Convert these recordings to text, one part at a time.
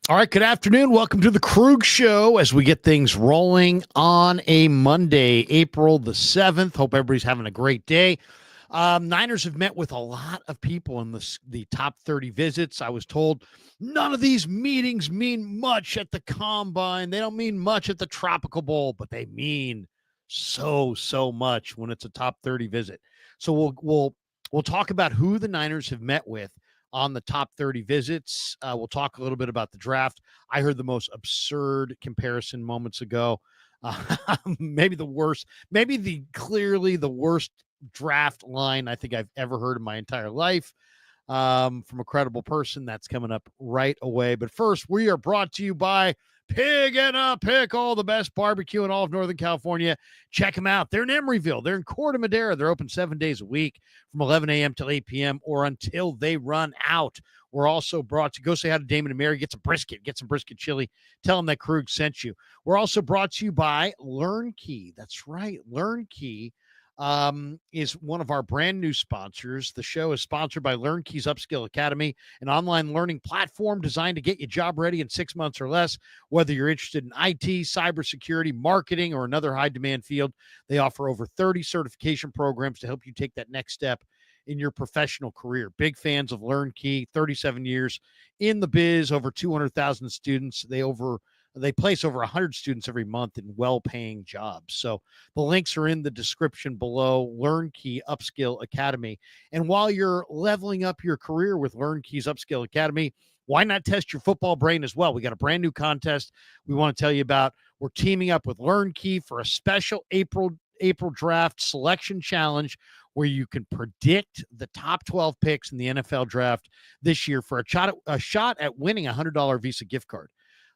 All right, good afternoon. Welcome to the Krueg Show as we get things rolling on a Monday, April the 7th. Hope everybody's having a great day. Niners have met with a lot of people in the top 30 visits. I was told none of these meetings mean much at the Combine. They don't mean much at the Tropical Bowl, but they mean so much when it's a top 30 visit. So we'll talk about who the Niners have met with on the top 30 visits. We'll talk a little bit about the draft. I heard the most absurd comparison moments ago. Maybe clearly the worst draft line I think I've ever heard in my entire life from a credible person. That's coming up right away. But first, we are brought to you by Pig and a Pickle, the best barbecue in all of Northern California. Check them out. They're in Emeryville. They're in Corte Madera. They're open 7 days a week from 11 a.m. till 8 p.m. or until they run out. We're also brought to go say hi to Damon and Mary. Get some brisket chili. Tell them that Krueg sent you. We're also brought to you by LearnKey. That's right. LearnKey is one of our brand new sponsors. The show is sponsored by LearnKey's Upskill Academy, an online learning platform designed to get you job ready in 6 months or less. Whether you're interested in IT, cybersecurity, marketing, or another high demand field, they offer over 30 certification programs to help you take that next step in your professional career. Big fans of LearnKey, 37 years in the biz, over 200,000 students. They place over 100 students every month in well-paying jobs. So the links are in the description below. LearnKey Upskill Academy. And while you're leveling up your career with LearnKey's Upskill Academy, why not test your football brain as well? We got a brand new contest we want to tell you about. We're teaming up with LearnKey for a special April draft selection challenge where you can predict the top 12 picks in the NFL draft this year for a shot at winning a $100 Visa gift card.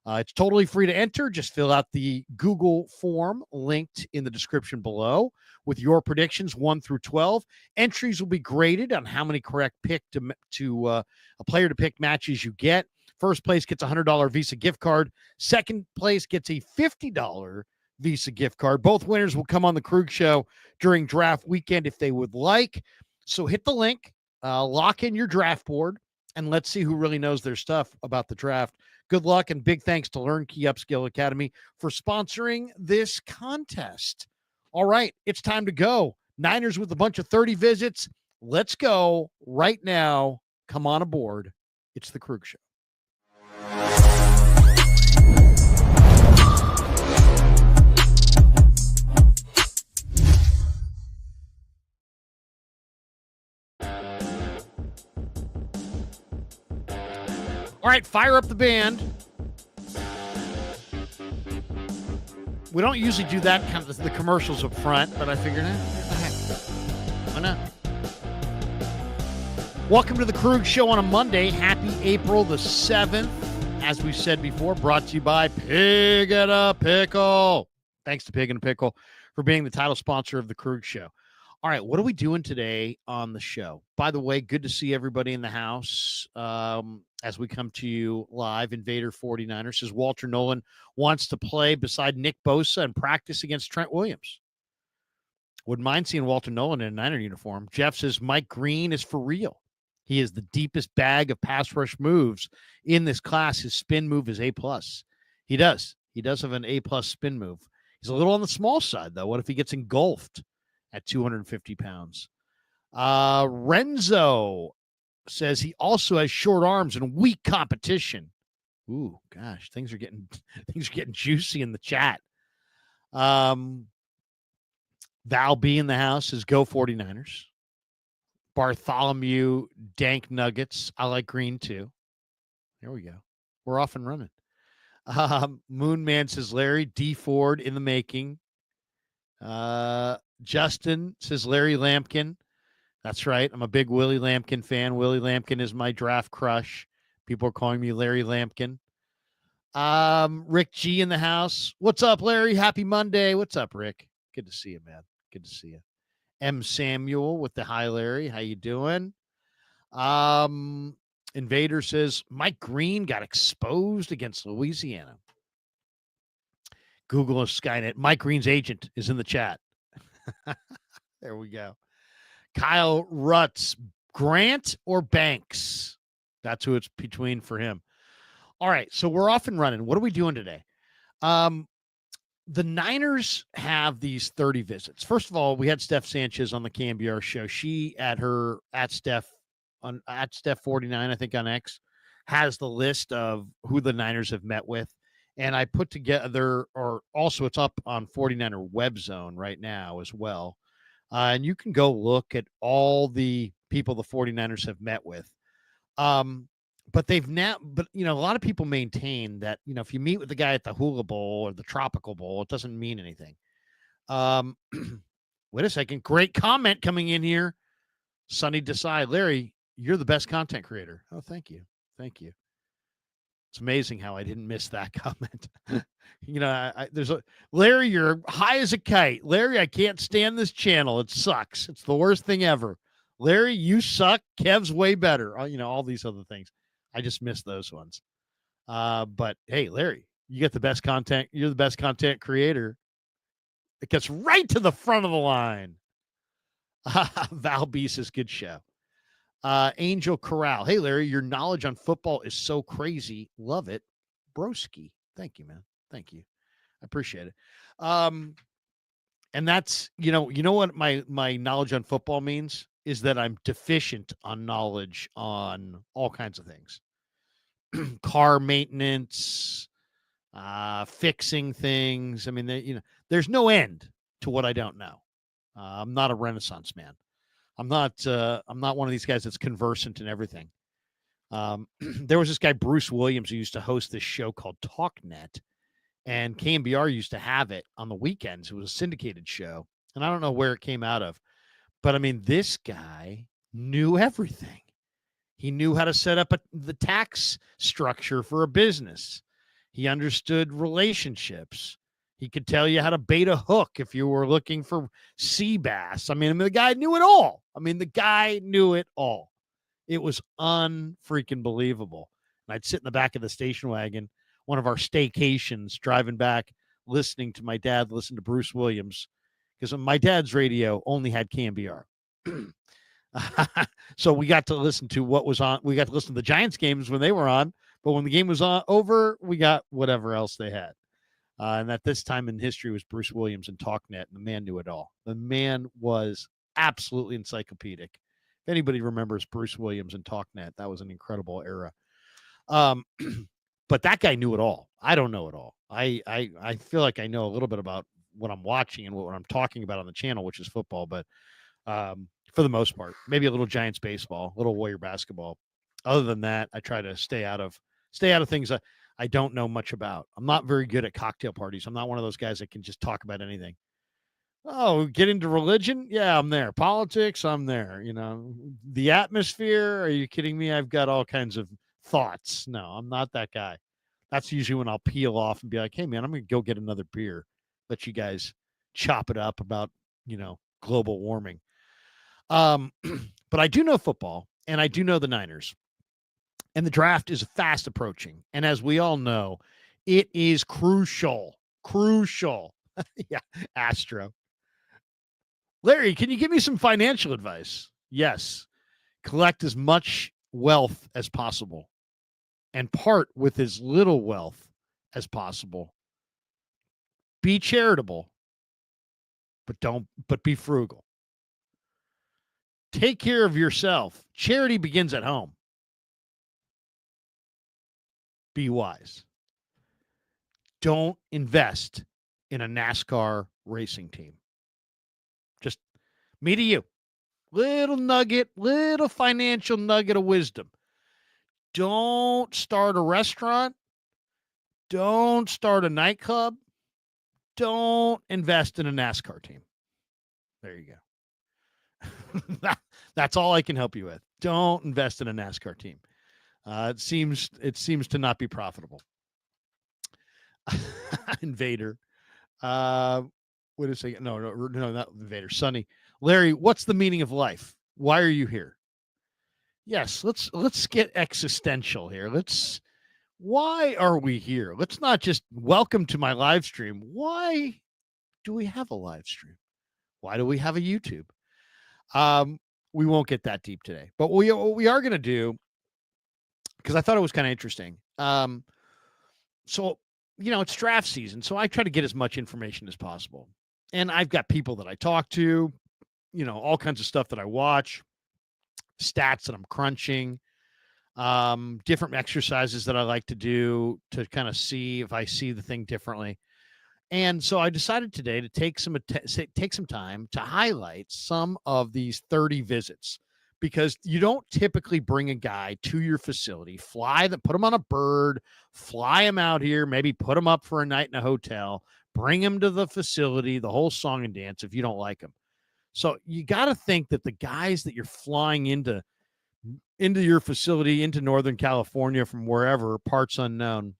It's totally free to enter. Just fill out the Google form linked in the description below with your predictions 1 through 12. Entries will be graded on how many correct a player to pick matches you get. First place gets a $100 Visa gift card. Second place gets a $50 Visa gift card. Both winners will come on the Krueg Show during draft weekend if they would like. So hit the link, lock in your draft board, and let's see who really knows their stuff about the draft. Good luck, and big thanks to LearnKey Upskill Academy for sponsoring this contest. All right, it's time to go. Niners with a bunch of 30 visits. Let's go right now. Come on aboard. It's the Krueg Show. All right, fire up the band. We don't usually do that kind of the commercials up front, but I figured, why not? Welcome to the Krueg Show on a Monday. Happy April the 7th. As we said before, brought to you by Pig and a Pickle. Thanks to Pig and a Pickle for being the title sponsor of the Krueg Show. All right, what are we doing today on the show? By the way, good to see everybody in the house as we come to you live. Invader 49ers says Walter Nolan wants to play beside Nick Bosa and practice against Trent Williams. Wouldn't mind seeing Walter Nolan in a Niner uniform. Jeff says Mike Green is for real. He is the deepest bag of pass rush moves in this class. His spin move is A+. He does. He does have an A+ spin move. He's a little on the small side, though. What if he gets engulfed at 250 pounds? Renzo says he also has short arms and weak competition. Ooh, gosh, things are getting juicy in the chat. Val B in the house says go 49ers. Bartholomew Dank Nuggets. I like green too. There we go. We're off and running. Moonman says Larry D. Ford in the making. Justin says Larry Lampkin. That's right. I'm a big Willie Lampkin fan. Willie Lampkin is my draft crush. People are calling me Larry Lampkin. Rick G in the house. What's up, Larry? Happy Monday. What's up, Rick? Good to see you, man. Good to see you. M. Samuel with the hi, Larry. How you doing? Invader says Mike Green got exposed against Louisiana. Google of Skynet. Mike Green's agent is in the chat. There we go. Kyle Rutz, Grant or Banks? That's who it's between for him. All right, so we're off and running. What are we doing today? The Niners have these 30 visits. First of all, we had Steph Sanchez on the KMBR show. She at Steph 49, I think on X, has the list of who the Niners have met with. And I put together, or also it's up on 49er Web Zone right now as well. And you can go look at all the people the 49ers have met with. But a lot of people maintain that, if you meet with the guy at the Hula Bowl or the Tropical Bowl, it doesn't mean anything. Wait a second. Great comment coming in here. Sonny Desai, Larry, you're the best content creator. Oh, thank you. Thank you. It's amazing how I didn't miss that comment. Larry, you're high as a kite. Larry, I can't stand this channel. It sucks. It's the worst thing ever. Larry, you suck. Kev's way better. All these other things. I just missed those ones. But hey, Larry, you get the best content. You're the best content creator. It gets right to the front of the line. Val B says, good show. Angel Corral. Hey, Larry, your knowledge on football is so crazy. Love it. Broski. Thank you, man. Thank you. I appreciate it. And that's, you know what my knowledge on football means is that I'm deficient on knowledge on all kinds of things. Car maintenance, fixing things. I mean, there's no end to what I don't know. I'm not a Renaissance man. I'm not one of these guys that's conversant in everything. There was this guy, Bruce Williams, who used to host this show called TalkNet, and KMBR used to have it on the weekends. It was a syndicated show, and I don't know where it came out of, but I mean, this guy knew everything. He knew how to set up the tax structure for a business. He understood relationships. He could tell you how to bait a hook if you were looking for sea bass. I mean, the guy knew it all. It was unfreaking believable. And I'd sit in the back of the station wagon, one of our staycations, driving back, listening to my dad listen to Bruce Williams, because my dad's radio only had KMBR. So we got to listen to what was on. We got to listen to the Giants games when they were on, but when the game was over, we got whatever else they had. And at this time in history was Bruce Williams and TalkNet, and the man knew it all. The man was absolutely encyclopedic. If anybody remembers Bruce Williams and TalkNet, that was an incredible era. But that guy knew it all. I don't know it all. I feel like I know a little bit about what I'm watching and what I'm talking about on the channel, which is football, but for the most part, maybe a little Giants baseball, a little Warrior basketball. Other than that, I try to stay out of things I don't know much about. I'm not very good at cocktail parties. I'm not one of those guys that can just talk about anything. Oh, get into religion? Yeah, I'm there. Politics? I'm there. The atmosphere? Are you kidding me? I've got all kinds of thoughts. No, I'm not that guy. That's usually when I'll peel off and be like, hey, man, I'm going to go get another beer. Let you guys chop it up about, global warming. But I do know football, and I do know the Niners. And the draft is fast approaching. And as we all know, it is crucial. Crucial. Yeah, Astro. Larry, can you give me some financial advice? Yes. Collect as much wealth as possible and part with as little wealth as possible. Be charitable, but be frugal. Take care of yourself. Charity begins at home. Be wise. Don't invest in a NASCAR racing team. Just me to you. Little financial nugget of wisdom. Don't start a restaurant. Don't start a nightclub. Don't invest in a NASCAR team. There you go. That's all I can help you with. Don't invest in a NASCAR team. It seems to not be profitable. Invader. Wait a second. No, not Invader. Sonny. Larry, what's the meaning of life? Why are you here? Yes, let's get existential here. Why are we here? Let's not just welcome to my live stream. Why do we have a live stream? Why do we have a YouTube? We won't get that deep today, but what we are going to do because I thought it was kind of interesting. So, it's draft season, so I try to get as much information as possible. And I've got people that I talk to, all kinds of stuff that I watch, stats that I'm crunching, different exercises that I like to do to kind of see if I see the thing differently. And so I decided today to take some time to highlight some of these 30 visits, because you don't typically bring a guy to your facility, put him on a bird, fly him out here, maybe put him up for a night in a hotel, bring him to the facility, the whole song and dance if you don't like him. So you got to think that the guys that you're flying into your facility, into Northern California from wherever, parts unknown,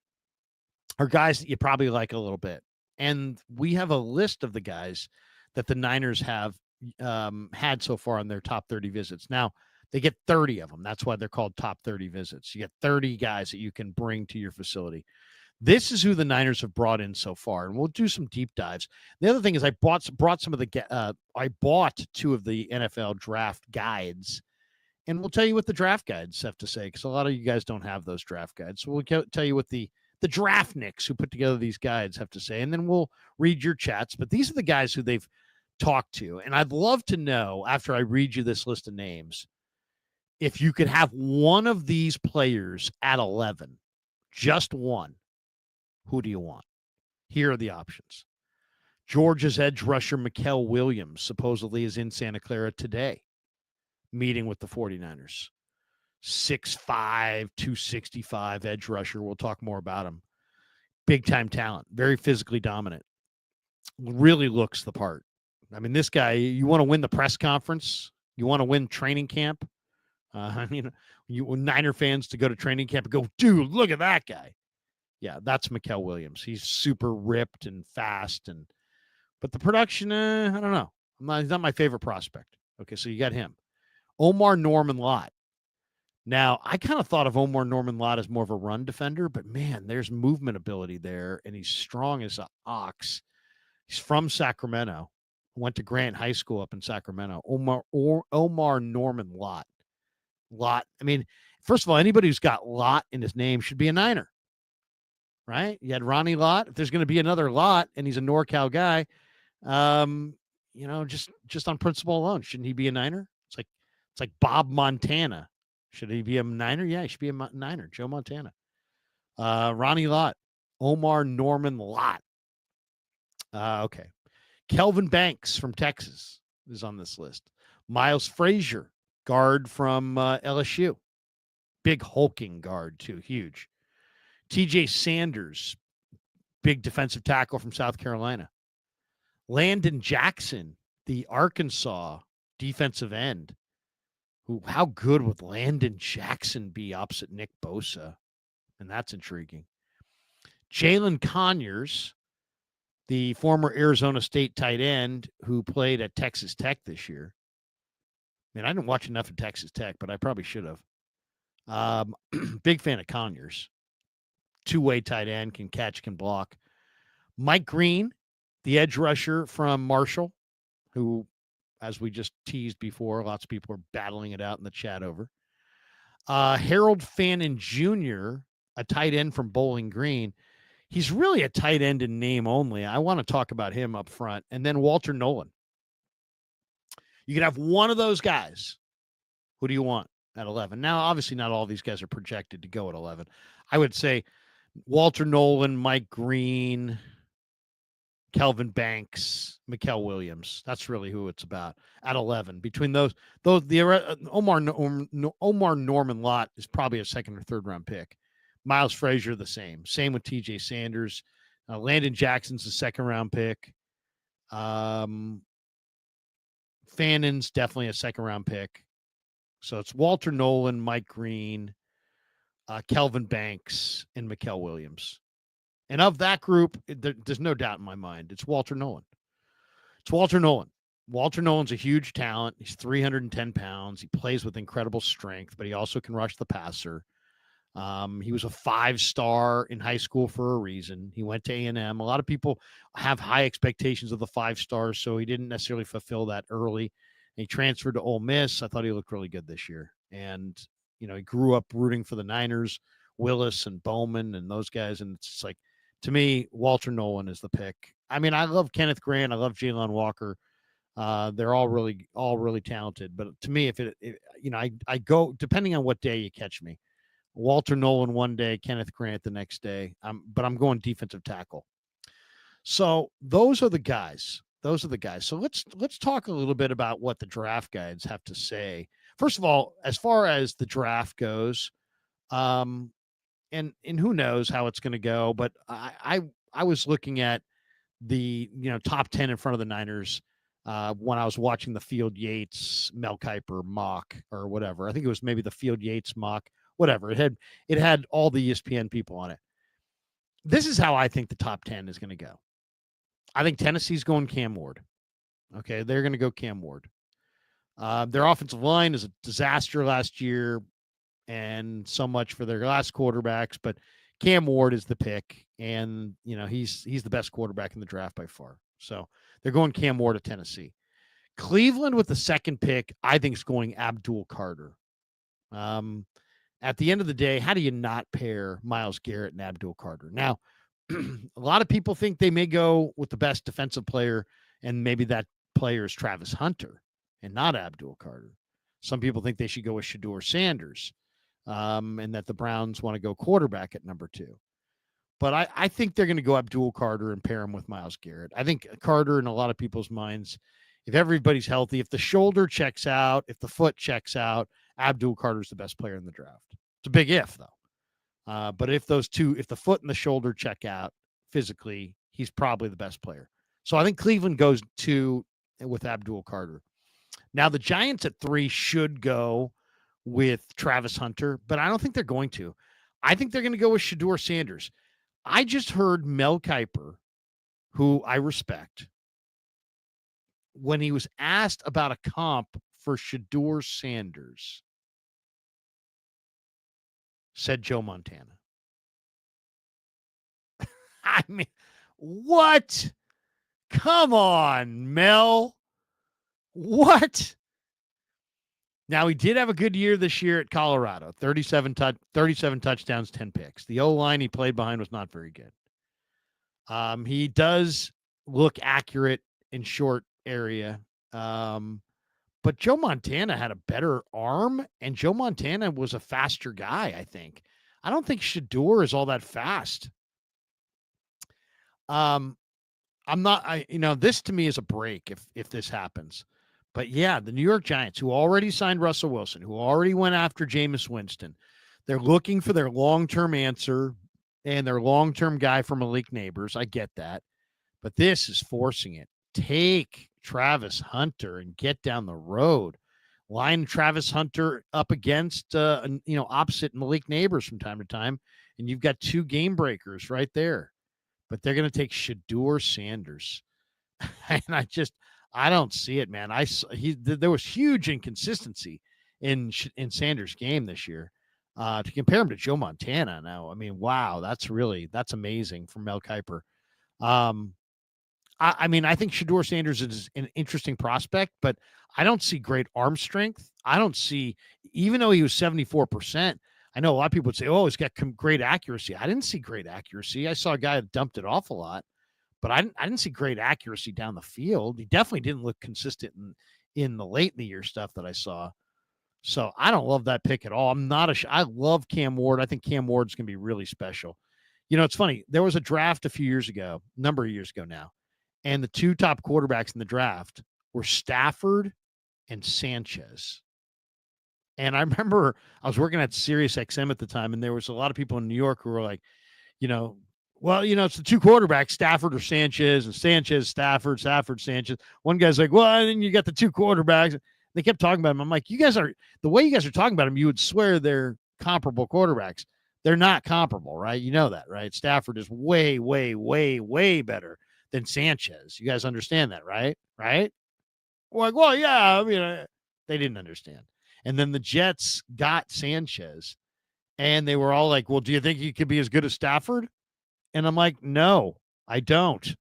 are guys that you probably like a little bit. And we have a list of the guys that the Niners have had so far on their top 30 visits. Now, they get 30 of them. That's why they're called top 30 visits. You get 30 guys that you can bring to your facility. This is who the Niners have brought in so far, and we'll do some deep dives. The other thing is I brought some of the I bought 2 of the NFL draft guides, and we'll tell you what the draft guides have to say, because a lot of you guys don't have those draft guides. So we'll tell you what the draftniks who put together these guides have to say, and then we'll read your chats. But these are the guys who they've talked to, and I'd love to know, after I read you this list of names, if you could have one of these players at 11, just one, who do you want? Here are the options. Georgia's edge rusher Mykel Williams supposedly is in Santa Clara today, meeting with the 49ers. 6'5", 265 edge rusher. We'll talk more about him. Big time talent, very physically dominant. Really looks the part. I mean, this guy, you want to win the press conference, you want to win training camp. You Niner fans to go to training camp and go, dude, look at that guy. Yeah, that's Mykel Williams. He's super ripped and fast, but the production, I don't know. He's not my favorite prospect. Okay, so you got him. Omar Norman Lott. Now, I kind of thought of Omar Norman Lott as more of a run defender, but man, there's movement ability there, and he's strong as an ox. He's from Sacramento. Went to Grant High School up in Sacramento. Omar Norman Lott. I mean, first of all, anybody who's got Lott in his name should be a Niner, right? You had Ronnie Lott. If there's going to be another Lott, and he's a NorCal guy, just on principle alone, shouldn't he be a Niner? It's like Bob Montana. Should he be a Niner? Yeah, he should be a Niner. Joe Montana. Ronnie Lott. Omar Norman Lott. Okay. Kelvin Banks from Texas is on this list. Miles Frazier, guard from LSU. Big hulking guard, too. Huge. TJ Sanders, big defensive tackle from South Carolina. Landon Jackson, the Arkansas defensive end. How good would Landon Jackson be opposite Nick Bosa? And that's intriguing. Jalen Conyers, the former Arizona State tight end who played at Texas Tech this year. Man, I didn't watch enough of Texas Tech, but I probably should have. Big fan of Conyers. Two-way tight end, can catch, can block. Mike Green, the edge rusher from Marshall, who, as we just teased before, lots of people are battling it out in the chat over. Harold Fannin Jr., a tight end from Bowling Green. He's really a tight end in name only. I want to talk about him up front. And then Walter Nolan. You can have one of those guys. Who do you want at 11? Now, obviously, not all these guys are projected to go at 11. I would say Walter Nolan, Mike Green, Kelvin Banks, Mykel Williams. That's really who it's about at 11. Between those the Omar Norman Lott is probably a second or third round pick. Miles Frazier, the same. Same with TJ Sanders. Landon Jackson's a second round pick. Fannin's definitely a second round pick. So it's Walter Nolan, Mike Green, Kelvin Banks, and Mykel Williams. And of that group, there's no doubt in my mind, it's Walter Nolan. It's Walter Nolan. Walter Nolan's a huge talent. He's 310 pounds. He plays with incredible strength, but he also can rush the passer. He was a 5-star in high school for a reason. He went to A&M. A lot of people have high expectations of the 5 stars, so he didn't necessarily fulfill that early. He transferred to Ole Miss. I thought he looked really good this year. And, he grew up rooting for the Niners, Willis and Bowman and those guys. And it's just like, to me, Walter Nolan is the pick. I mean, I love Kenneth Grant. I love Jalen Walker. They're all really talented. But to me, I go, depending on what day you catch me, Walter Nolan one day, Kenneth Grant the next day. But I'm going defensive tackle. So those are the guys. So let's talk a little bit about what the draft guides have to say. First of all, as far as the draft goes, and who knows how it's going to go, but I was looking at the top 10 in front of the Niners when I was watching the Field Yates Mel Kiper mock or whatever. I think it was maybe the Field Yates mock, whatever. It had all the ESPN people on it. This is how I think the top 10 is going to go. I think Tennessee's going Cam Ward. Okay, they're going to go Cam Ward. Their offensive line is a disaster last year, and so much for their last quarterbacks. But Cam Ward is the pick, and he's the best quarterback in the draft by far. So they're going Cam Ward to Tennessee. Cleveland with the second pick, I think, is going Abdul Carter. At the end of the day, how do you not pair Myles Garrett and Abdul Carter? Now, a lot of people think they may go with the best defensive player, and maybe that player is Travis Hunter and not Abdul Carter. Some people think they should go with Shedeur Sanders, and that the Browns want to go quarterback at number 2. But I think they're going to go Abdul Carter and pair him with Myles Garrett. I think Carter, in a lot of people's minds, if everybody's healthy, if the shoulder checks out, if the foot checks out, Abdul Carter's the best player in the draft. It's a big if, though. But if the foot and the shoulder check out physically, he's probably the best player. So I think Cleveland goes with Abdul Carter. Now, the Giants at 3 should go with Travis Hunter, but I don't think they're going to. I think they're going to go with Shedeur Sanders. I just heard Mel Kiper, who I respect, when he was asked about a comp for Shedeur Sanders, said Joe Montana. I mean, what? Come on, Mel. What? Now, he did have a good year this year at Colorado. 37 touchdowns, 10 picks. The O-line he played behind was not very good. He does look accurate in short area. But Joe Montana had a better arm, and Joe Montana was a faster guy, I think. I don't think Shedeur is all that fast. This to me is a break if this happens. But yeah, the New York Giants, who already signed Russell Wilson, who already went after Jameis Winston, they're looking for their long-term answer and their long-term guy for Malik Neighbors. I get that. But this is forcing it. Take Travis Hunter and get down the road. Line Travis Hunter up against, opposite Malik Neighbors from time to time, and you've got 2 game breakers right there. But they're going to take Shedeur Sanders. And I don't see it, man. There was huge inconsistency in Sanders' game this year. To compare him to Joe Montana now, I mean, wow, that's amazing from Mel Kiper. I think Shedeur Sanders is an interesting prospect, but I don't see great arm strength. I don't see, even though he was 74%, I know a lot of people would say, oh, he's got great accuracy. I didn't see great accuracy. I saw a guy that dumped it off a lot. But I didn't see great accuracy down the field. He definitely didn't look consistent in the late in the year stuff that I saw. So I don't love that pick at all. I love Cam Ward. I think Cam Ward's going to be really special. It's funny. There was a draft a number of years ago now, and the 2 top quarterbacks in the draft were Stafford and Sanchez. And I remember I was working at Sirius XM at the time, and there was a lot of people in New York who were like, it's the 2 quarterbacks, Stafford or Sanchez, and Sanchez, Stafford, Sanchez. One guy's like, well, and then you got the 2 quarterbacks. They kept talking about him. I'm like, the way you guys are talking about him, you would swear they're comparable quarterbacks. They're not comparable, right? You know that, right? Stafford is way, way, way, way better than Sanchez. You guys understand that, right? Right? We're like, well, yeah. I mean, they didn't understand. And then the Jets got Sanchez, and they were all like, well, do you think he could be as good as Stafford? And I'm like, no, I don't.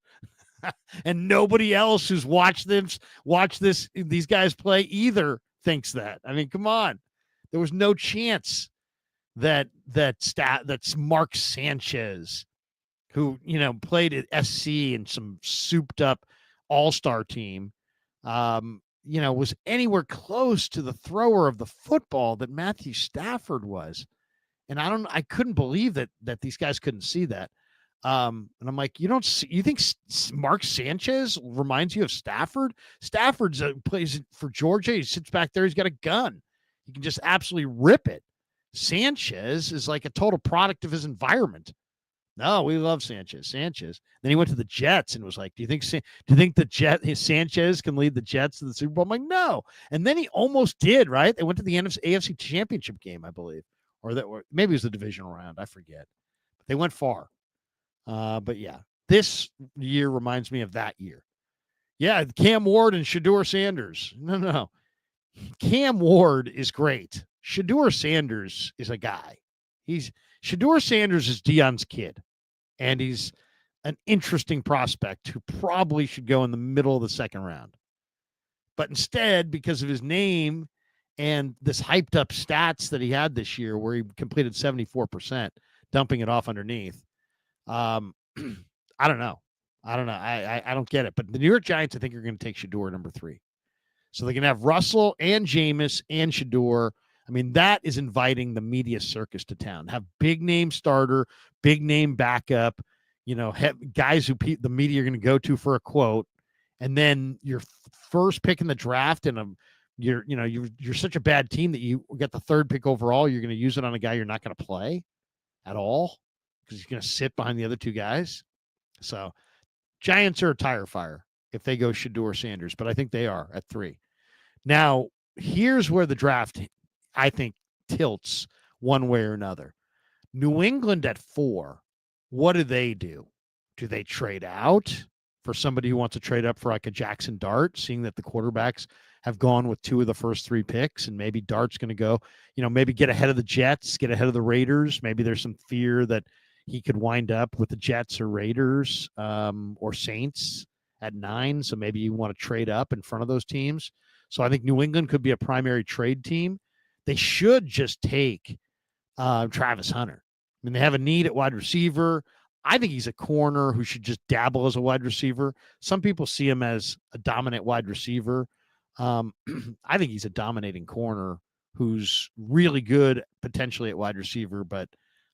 And nobody else who's watched these guys play either thinks that. I mean, come on. There was no chance that's Mark Sanchez, who, played at SC and some souped up all-star team, was anywhere close to the thrower of the football that Matthew Stafford was. And I couldn't believe that these guys couldn't see that. And I'm like, you think Mark Sanchez reminds you of Stafford? Stafford's plays for Georgia. He sits back there. He's got a gun. He can just absolutely rip it. Sanchez is like a total product of his environment. No, we love Sanchez. Then he went to the Jets and was like, "Do you think Sanchez can lead the Jets to the Super Bowl?" I'm like, "No." And then he almost did. Right? They went to the AFC Championship game, I believe, or maybe it was the divisional round. I forget. But they went far. But yeah, this year reminds me of that year. Yeah, Cam Ward and Shedeur Sanders. No. Cam Ward is great. Shedeur Sanders is a guy. Shedeur Sanders is Deion's kid, and he's an interesting prospect who probably should go in the middle of the second round. But instead, because of his name and this hyped up stats that he had this year where he completed 74%, dumping it off underneath, I don't know. I don't get it. But the New York Giants, I think, are going to take Shedeur number 3. So they can have Russell and Jameis and Shedeur. I mean, that is inviting the media circus to town. Have big name starter, big name backup, guys who the media are going to go to for a quote, and then your first pick in the draft, and you're such a bad team that you get the 3rd pick overall. You're going to use it on a guy you're not going to play at all because he's going to sit behind the other 2 guys. So Giants are a tire fire if they go Shedeur Sanders, but I think they are at 3. Now, here's where the draft, I think, tilts one way or another. New England at 4, what do? Do they trade out for somebody who wants to trade up for like a Jackson Dart, seeing that the quarterbacks have gone with 2 of the first 3 picks, and maybe Dart's going to go, maybe get ahead of the Jets, get ahead of the Raiders. Maybe there's some fear that he could wind up with the Jets or Raiders or Saints at 9. So maybe you want to trade up in front of those teams. So I think New England could be a primary trade team. They should just take Travis Hunter. I mean, they have a need at wide receiver. I think he's a corner who should just dabble as a wide receiver. Some people see him as a dominant wide receiver. I think he's a dominating corner who's really good potentially at wide receiver, but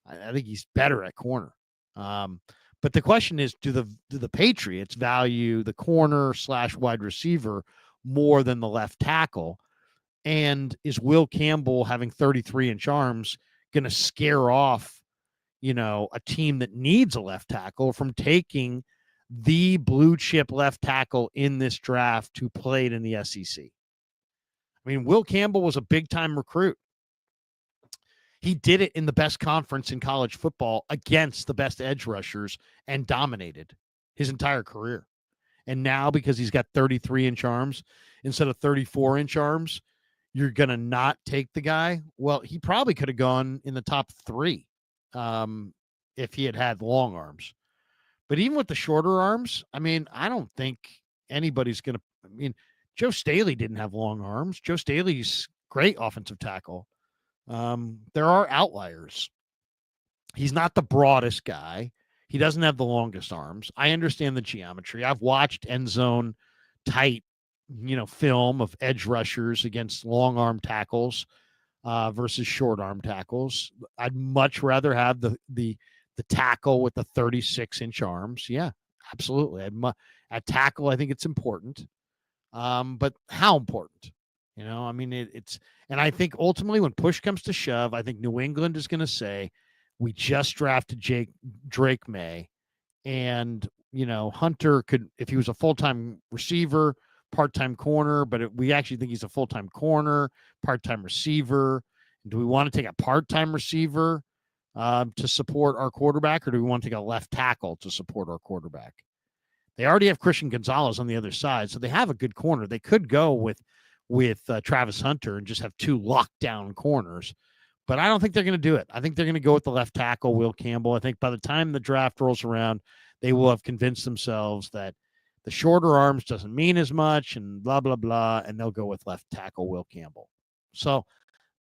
I think he's better at corner. But the question is, do the Patriots value the corner / wide receiver more than the left tackle? And is Will Campbell having 33-inch arms going to scare off, a team that needs a left tackle from taking the blue chip left tackle in this draft who played in the SEC? I mean, Will Campbell was a big-time recruit. He did it in the best conference in college football against the best edge rushers and dominated his entire career. And now, because he's got 33-inch arms instead of 34-inch arms, you're going to not take the guy? Well, he probably could have gone in the top 3 if he had long arms. But even with the shorter arms, I mean, I don't think anybody's going to – I mean, Joe Staley didn't have long arms. Joe Staley's great offensive tackle. There are outliers. He's not the broadest guy. He doesn't have the longest arms. I understand the geometry. I've watched end zone tight, film of edge rushers against long arm tackles versus short arm tackles. I'd much rather have the tackle with the 36-inch arms. Yeah, absolutely. At tackle, I think it's important. But how important? I mean, it's, and I think ultimately when push comes to shove, I think New England is going to say, we just drafted Drake May, and, Hunter could, if he was a full-time receiver, part-time corner, but we actually think he's a full-time corner, part-time receiver. Do we want to take a part-time receiver to support our quarterback, or do we want to take a left tackle to support our quarterback? They already have Christian Gonzalez on the other side, so they have a good corner. They could go with Travis Hunter and just have 2 lockdown corners, but I don't think they're going to do it. I think they're going to go with the left tackle, Will Campbell. I think by the time the draft rolls around, they will have convinced themselves that the shorter arms doesn't mean as much and blah, blah, blah, and they'll go with left tackle, Will Campbell. So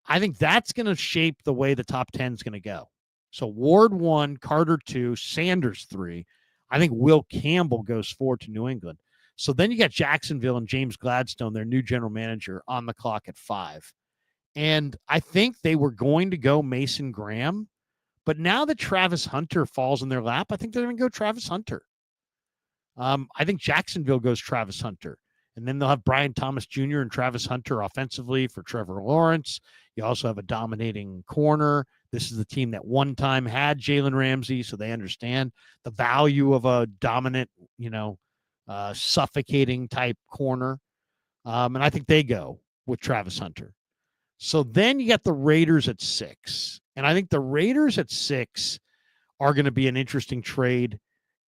I think that's going to shape the way the top 10 is going to go. So Ward 1, Carter 2, Sanders 3. I think Will Campbell goes 4 to New England. So then you got Jacksonville and James Gladstone, their new general manager, on the clock at 5. And I think they were going to go Mason Graham. But now that Travis Hunter falls in their lap, I think they're going to go Travis Hunter. I think Jacksonville goes Travis Hunter. And then they'll have Brian Thomas Jr. and Travis Hunter offensively for Trevor Lawrence. You also have a dominating corner. This is the team that one time had Jalen Ramsey, so they understand the value of a dominant, suffocating type corner. And I think they go with Travis Hunter. So then you got the Raiders at 6. And I think the Raiders at 6 are going to be an interesting trade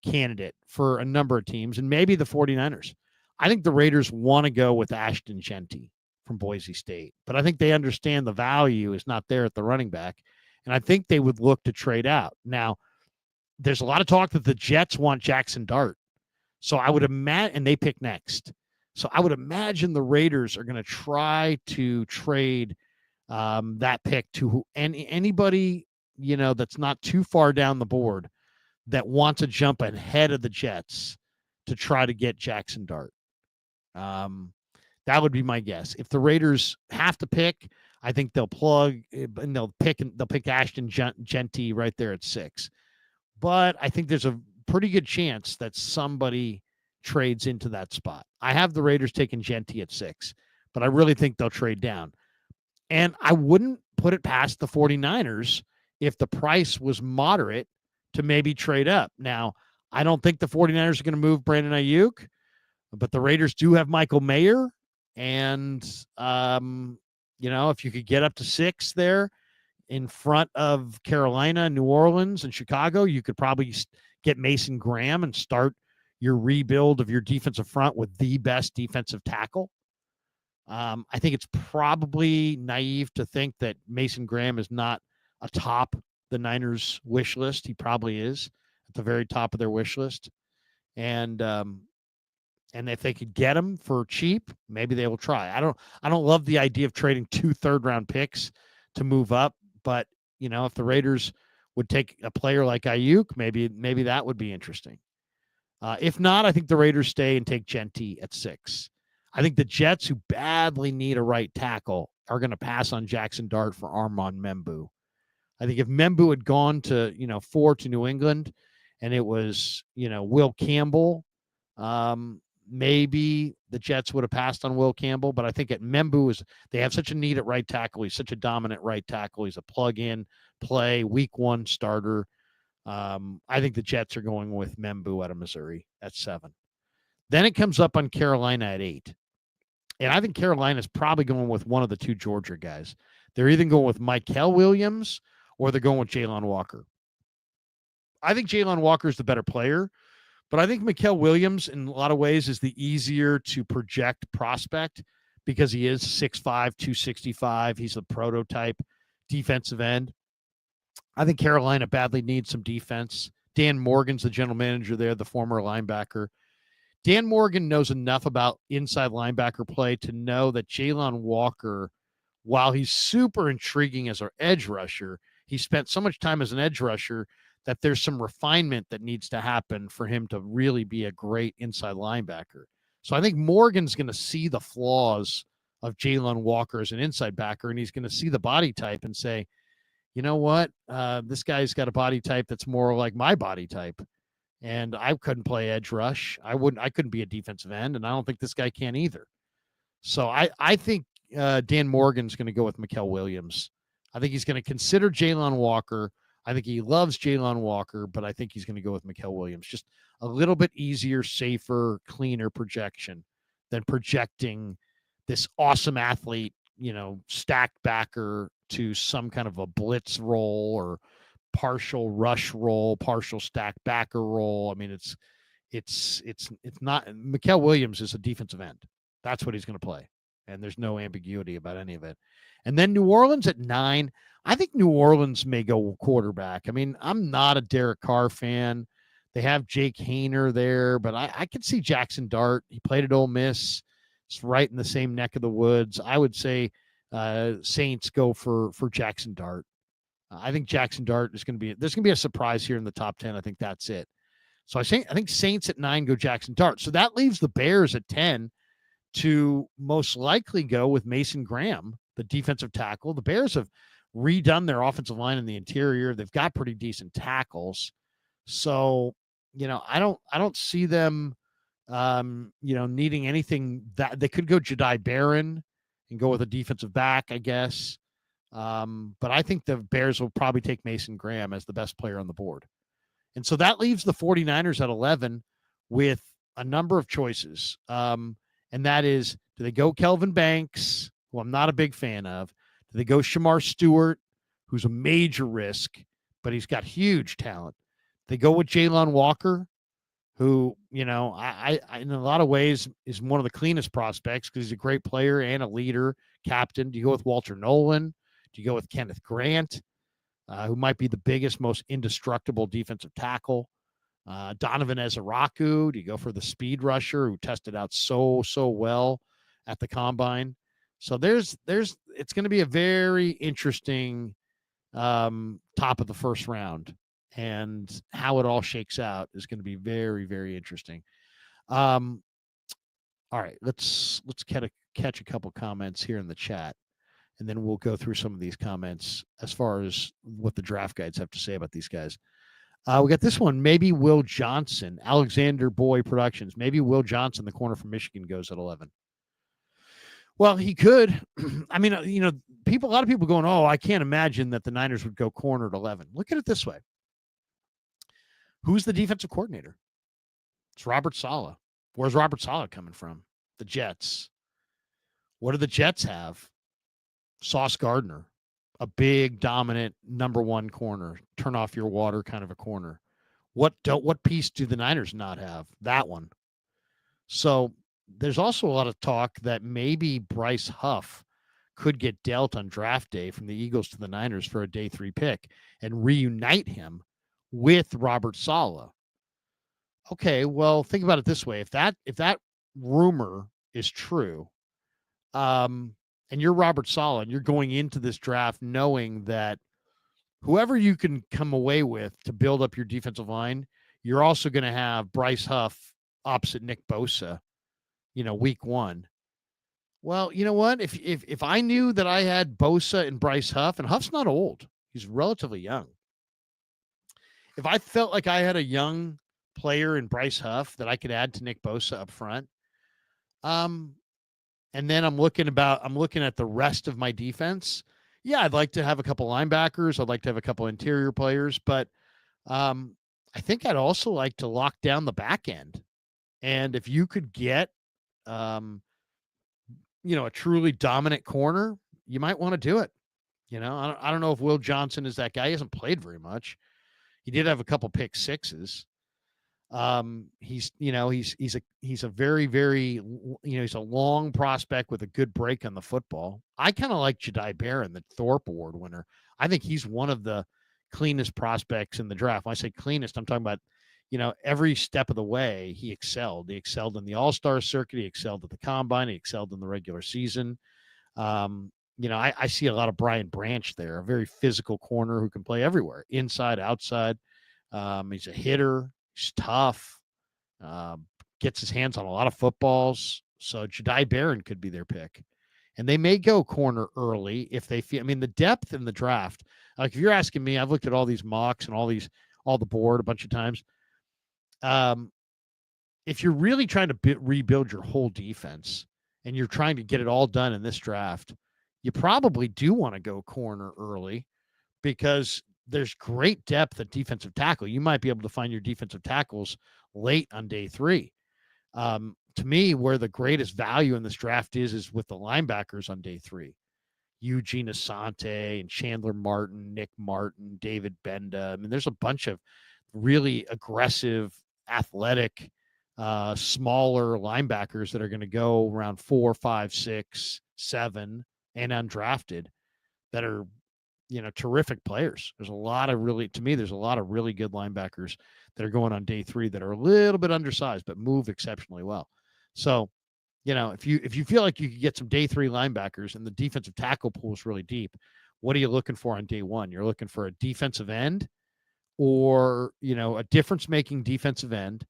candidate for a number of teams, and maybe the 49ers. I think the Raiders want to go with Ashton Genty from Boise State, but I think they understand the value is not there at the running back, and I think they would look to trade out. Now, there's a lot of talk that the Jets want Jackson Dart, so I would imagine, and they pick next. So I would imagine the Raiders are going to try to trade that pick to anybody, that's not too far down the board that wants to jump ahead of the Jets to try to get Jackson Dart. That would be my guess. If the Raiders have to pick, I think they'll plug and they'll pick Ashton Genty right there at 6. But I think there's a pretty good chance that somebody trades into that spot. I have the Raiders taking Genty at 6, but I really think they'll trade down. And I wouldn't put it past the 49ers if the price was moderate to maybe trade up. Now, I don't think the 49ers are going to move Brandon Ayuk, but the Raiders do have Michael Mayer. And, if you could get up to 6 there in front of Carolina, New Orleans, and Chicago, you could probably get Mason Graham and start your rebuild of your defensive front with the best defensive tackle. I think it's probably naive to think that Mason Graham is not atop the Niners wish list. He probably is at the very top of their wish list. And if they could get him for cheap, maybe they will try. I don't love the idea of trading 2 third-round picks to move up, but if the Raiders would take a player like Ayuk, maybe that would be interesting. If not, I think the Raiders stay and take Genty at 6. I think the Jets, who badly need a right tackle, are going to pass on Jackson Dart for Armand Membu. I think if Membu had gone to 4 to New England, and it was Will Campbell, maybe the Jets would have passed on Will Campbell. But I think at Membu they have such a need at right tackle. He's such a dominant right tackle. He's a plug-in play, week 1 starter. I think the Jets are going with Membu out of Missouri at 7. Then it comes up on Carolina at 8. And I think Carolina's probably going with one of the 2 Georgia guys. They're either going with Mykel Williams or they're going with Jalen Walker. I think Jalen Walker is the better player, but I think Mykel Williams in a lot of ways is the easier to project prospect because he is 6'5", 265. He's a prototype defensive end. I think Carolina badly needs some defense. Dan Morgan's the general manager there, the former linebacker. Dan Morgan knows enough about inside linebacker play to know that Jalen Walker, while he's super intriguing as our edge rusher, he spent so much time as an edge rusher that there's some refinement that needs to happen for him to really be a great inside linebacker. So I think Morgan's going to see the flaws of Jalen Walker as an inside backer, and he's going to see the body type and say, you know what, this guy's got a body type that's more like my body type. And I couldn't play edge rush. I couldn't be a defensive end, and I don't think this guy can either. So I think Dan Morgan's going to go with Mykel Williams. I think he's going to consider Jalen Walker. I think he loves Jalen Walker, but I think he's going to go with Mykel Williams. Just a little bit easier, safer, cleaner projection than projecting this awesome athlete, stacked backer to some kind of a blitz role or partial rush role, partial stack backer role. I mean, it's not. Mykel Williams is a defensive end. That's what he's going to play, and there's no ambiguity about any of it. And then New Orleans at 9. I think New Orleans may go quarterback. I mean, I'm not a Derek Carr fan. They have Jake Hayner there, but I could see Jackson Dart. He played at Ole Miss. It's right in the same neck of the woods. I would say Saints go for Jackson Dart. I think Jackson Dart is going to be, there's going to be a surprise here in the top 10. I think that's it. So I think Saints at 9 go Jackson Dart. So that leaves the Bears at 10 to most likely go with Mason Graham, the defensive tackle. The Bears have redone their offensive line in the interior. They've got pretty decent tackles. So, I don't see them, needing anything that they could go Jedi Barron and go with a defensive back, I guess. But I think the Bears will probably take Mason Graham as the best player on the board. And so that leaves the 49ers at 11 with a number of choices. And that is, do they go Kelvin Banks, who I'm not a big fan of? Do they go Shamar Stewart, who's a major risk, but he's got huge talent? They go with Jalen Walker, who, I in a lot of ways is one of the cleanest prospects because he's a great player and a leader, captain. Do you go with Walter Nolan? Do you go with Kenneth Grant, who might be the biggest, most indestructible defensive tackle? Donovan Ezeraku, do you go for the speed rusher who tested out so well at the combine? So it's going to be a very interesting top of the first round, and how it all shakes out is going to be very, very interesting. All right, let's catch a couple comments here in the chat, and then we'll go through some of these comments as far as what the draft guides have to say about these guys. We got this one. Maybe Will Johnson, Alexander Boy Productions. Maybe Will Johnson, the corner from Michigan, goes at 11. Well, he could. I mean, a lot of people going, oh, I can't imagine that the Niners would go corner at 11. Look at it this way. Who's the defensive coordinator? It's Robert Saleh. Where's Robert Saleh coming from? The Jets. What do the Jets have? Sauce Gardner, a big, dominant number one corner, turn off your water kind of a corner. What piece do the Niners not have? That one. So there's also a lot of talk that maybe Bryce Huff could get dealt on draft day from the Eagles to the Niners for a day 3 pick and reunite him with Robert Saleh. Okay, well, think about it this way. If that rumor is true, and you're Robert Saleh and you're going into this draft knowing that whoever you can come away with to build up your defensive line, you're also going to have Bryce Huff opposite Nick Bosa, week 1. Well, you know what? If I knew that I had Bosa and Bryce Huff, and Huff's not old, he's relatively young. If I felt like I had a young player in Bryce Huff that I could add to Nick Bosa up front, and then I'm looking at the rest of my defense. Yeah, I'd like to have a couple linebackers. I'd like to have a couple interior players, but I think I'd also like to lock down the back end. And if you could get, a truly dominant corner, you might want to do it. I don't know if Will Johnson is that guy. He hasn't played very much. He did have a couple pick sixes. He's a very, very, he's a long prospect with a good break on the football. I kind of like Jedi Barron, the Thorpe Award winner. I think he's one of the cleanest prospects in the draft. When I say cleanest, I'm talking about, every step of the way he excelled. He excelled in the All-Star circuit. He excelled at the combine. He excelled in the regular season. I see a lot of Brian Branch there, a very physical corner who can play everywhere, inside, outside. He's a hitter. He's tough, gets his hands on a lot of footballs. So Jedi Barron could be their pick. And they may go corner early if they feel, the depth in the draft, like if you're asking me, I've looked at all these mocks and all the board a bunch of times. If you're really trying to rebuild your whole defense and you're trying to get it all done in this draft, you probably do want to go corner early because there's great depth at defensive tackle. You might be able to find your defensive tackles late on day 3. To me, where the greatest value in this draft is with the linebackers on day 3. Eugene Asante and Chandler Martin, Nick Martin, David Benda. There's a bunch of really aggressive, athletic, smaller linebackers that are going to go around 4, 5, 6, 7 and undrafted that are, terrific players. There's a lot of really good linebackers that are going on day 3 that are a little bit undersized, but move exceptionally well. So if you feel like you could get some day 3 linebackers and the defensive tackle pool is really deep, what are you looking for on day 1? You're looking for a defensive end or, a difference making defensive end,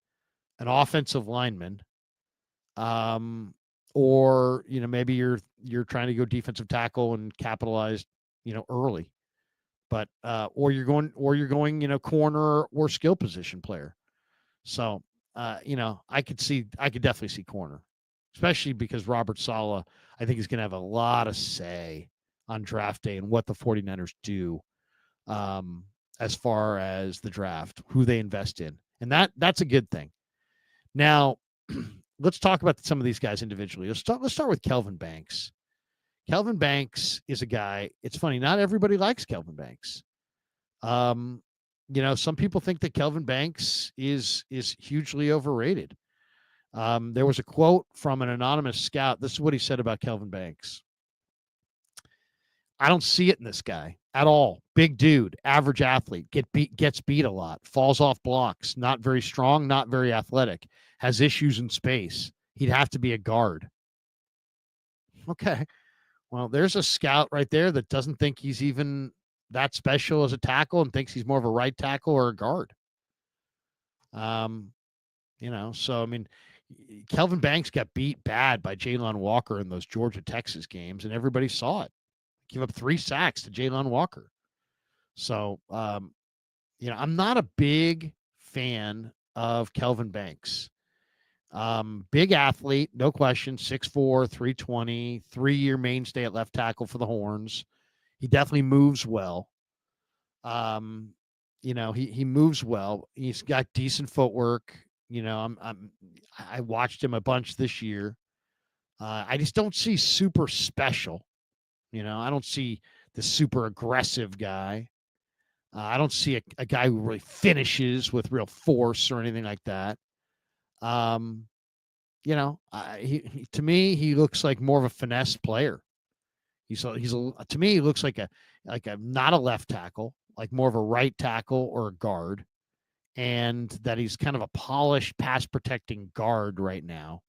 an offensive lineman, or, maybe you're trying to go defensive tackle and capitalize, early. But or you're going, corner or skill position player. So, I could definitely see corner, especially because Robert Saleh, I think, is going to have a lot of say on draft day and what the 49ers do, as far as the draft, who they invest in. And that's a good thing. Now, let's talk about some of these guys individually. Let's start with Kelvin Banks. Kelvin Banks is a guy. It's funny, not everybody likes Kelvin Banks. Some people think that Kelvin Banks is hugely overrated. There was a quote from an anonymous scout. This is what he said about Kelvin Banks. I don't see it in this guy at all. Big dude, average athlete, gets beat a lot, falls off blocks, not very strong, not very athletic, has issues in space. He'd have to be a guard. Okay. Well, there's a scout right there that doesn't think he's even that special as a tackle and thinks he's more of a right tackle or a guard. So I mean, Kelvin Banks got beat bad by Jalen Walker in those Georgia-Texas games, and everybody saw it. Give up 3 sacks to Jalen Walker. So, I'm not a big fan of Kelvin Banks. Big athlete, no question, 6'4", 320, 3-year mainstay at left tackle for the Horns. He definitely moves well. He moves well. He's got decent footwork. I watched him a bunch this year. I just don't see super special. I don't see the super aggressive guy. I don't see a guy who really finishes with real force or anything like that. To me, he looks like more of a finesse player. To me, he looks like a not a left tackle, like more of a right tackle or a guard, and that he's kind of a polished pass protecting guard right now,